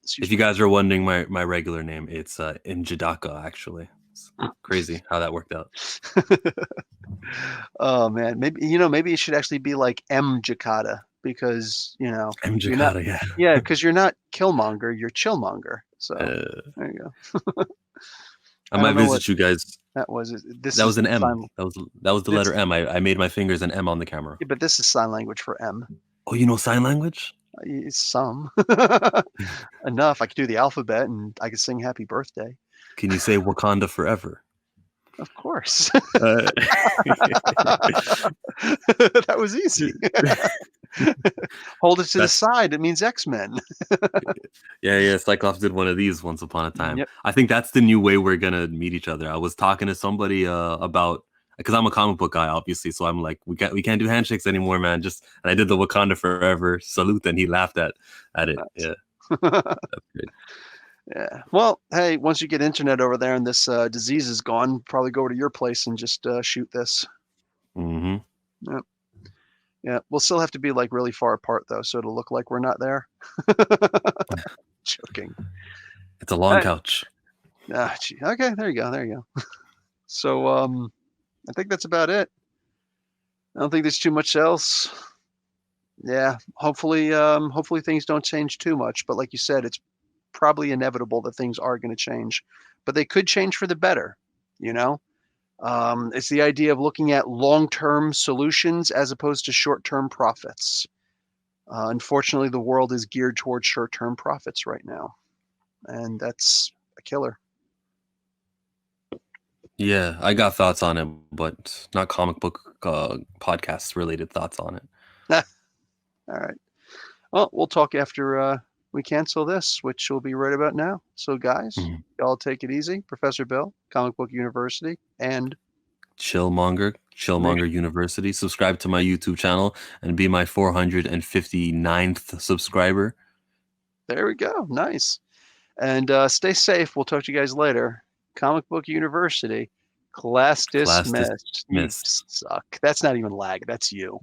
[SPEAKER 2] If
[SPEAKER 1] excuse
[SPEAKER 2] you
[SPEAKER 1] me.
[SPEAKER 2] guys are wondering my regular name, it's Njidaka, actually. It's crazy how that worked out.
[SPEAKER 1] Oh man, maybe it should actually be like M Jakata because
[SPEAKER 2] M.
[SPEAKER 1] you're not,
[SPEAKER 2] Jakata, yeah.
[SPEAKER 1] yeah, because you're not Killmonger, you're Chillmonger. So
[SPEAKER 2] Uh,
[SPEAKER 1] there you go.
[SPEAKER 2] I
[SPEAKER 1] I don't
[SPEAKER 2] might
[SPEAKER 1] know what
[SPEAKER 2] visit you guys.
[SPEAKER 1] that was. This
[SPEAKER 2] That
[SPEAKER 1] is
[SPEAKER 2] was an M.
[SPEAKER 1] sign.
[SPEAKER 2] That was the
[SPEAKER 1] This
[SPEAKER 2] letter M. I made my fingers an M on the camera.
[SPEAKER 1] yeah, but this is sign language for M.
[SPEAKER 2] Oh, you know sign language?
[SPEAKER 1] It's some enough. I could do the alphabet and I could sing Happy Birthday.
[SPEAKER 2] Can you say Wakanda forever?
[SPEAKER 1] Of course,
[SPEAKER 2] Uh,
[SPEAKER 1] that was easy. Hold it to the
[SPEAKER 2] that's
[SPEAKER 1] side. It means X-Men.
[SPEAKER 2] yeah. Cyclops did one of these once upon a time.
[SPEAKER 1] Yep.
[SPEAKER 2] I think that's the new way we're gonna meet each other. I was talking to somebody about because I'm a comic book guy, obviously. So I'm like, we can't do handshakes anymore, man. And I did the Wakanda forever salute, and he laughed at it. Yeah, that's great.
[SPEAKER 1] Yeah. Well, hey, once you get internet over there and this disease is gone, probably go over to your place and just shoot this.
[SPEAKER 2] Mm-hmm.
[SPEAKER 1] Yeah. Yeah. We'll still have to be like really far apart though, so it'll look like we're not there. Joking.
[SPEAKER 2] It's a long
[SPEAKER 1] All right.
[SPEAKER 2] couch.
[SPEAKER 1] Gee. Okay. There you go. There you go. So, I think that's about it. I don't think there's too much else. Yeah. Hopefully things don't change too much. But like you said, it's probably inevitable that things are going to change, but they could change for the better. You know, it's the idea of looking at long-term solutions as opposed to short-term profits. Unfortunately, the world is geared towards short-term profits right now, and that's a killer.
[SPEAKER 2] Yeah, I got thoughts on it, but not comic book podcast related thoughts on it.
[SPEAKER 1] All right. Well, we'll talk after we cancel this, which will be right about now. So, guys,
[SPEAKER 2] Mhm.
[SPEAKER 1] y'all take it easy. Professor Bill, Comic Book University, and
[SPEAKER 2] Chillmonger,
[SPEAKER 1] make
[SPEAKER 2] Chillmonger University. Subscribe to my YouTube channel and be my 459th subscriber.
[SPEAKER 1] there we go. Nice. And stay safe. We'll talk to you guys later. Comic Book University, class
[SPEAKER 2] Class
[SPEAKER 1] dismissed. You
[SPEAKER 2] dismissed.
[SPEAKER 1] suck. That's not even lag. That's you.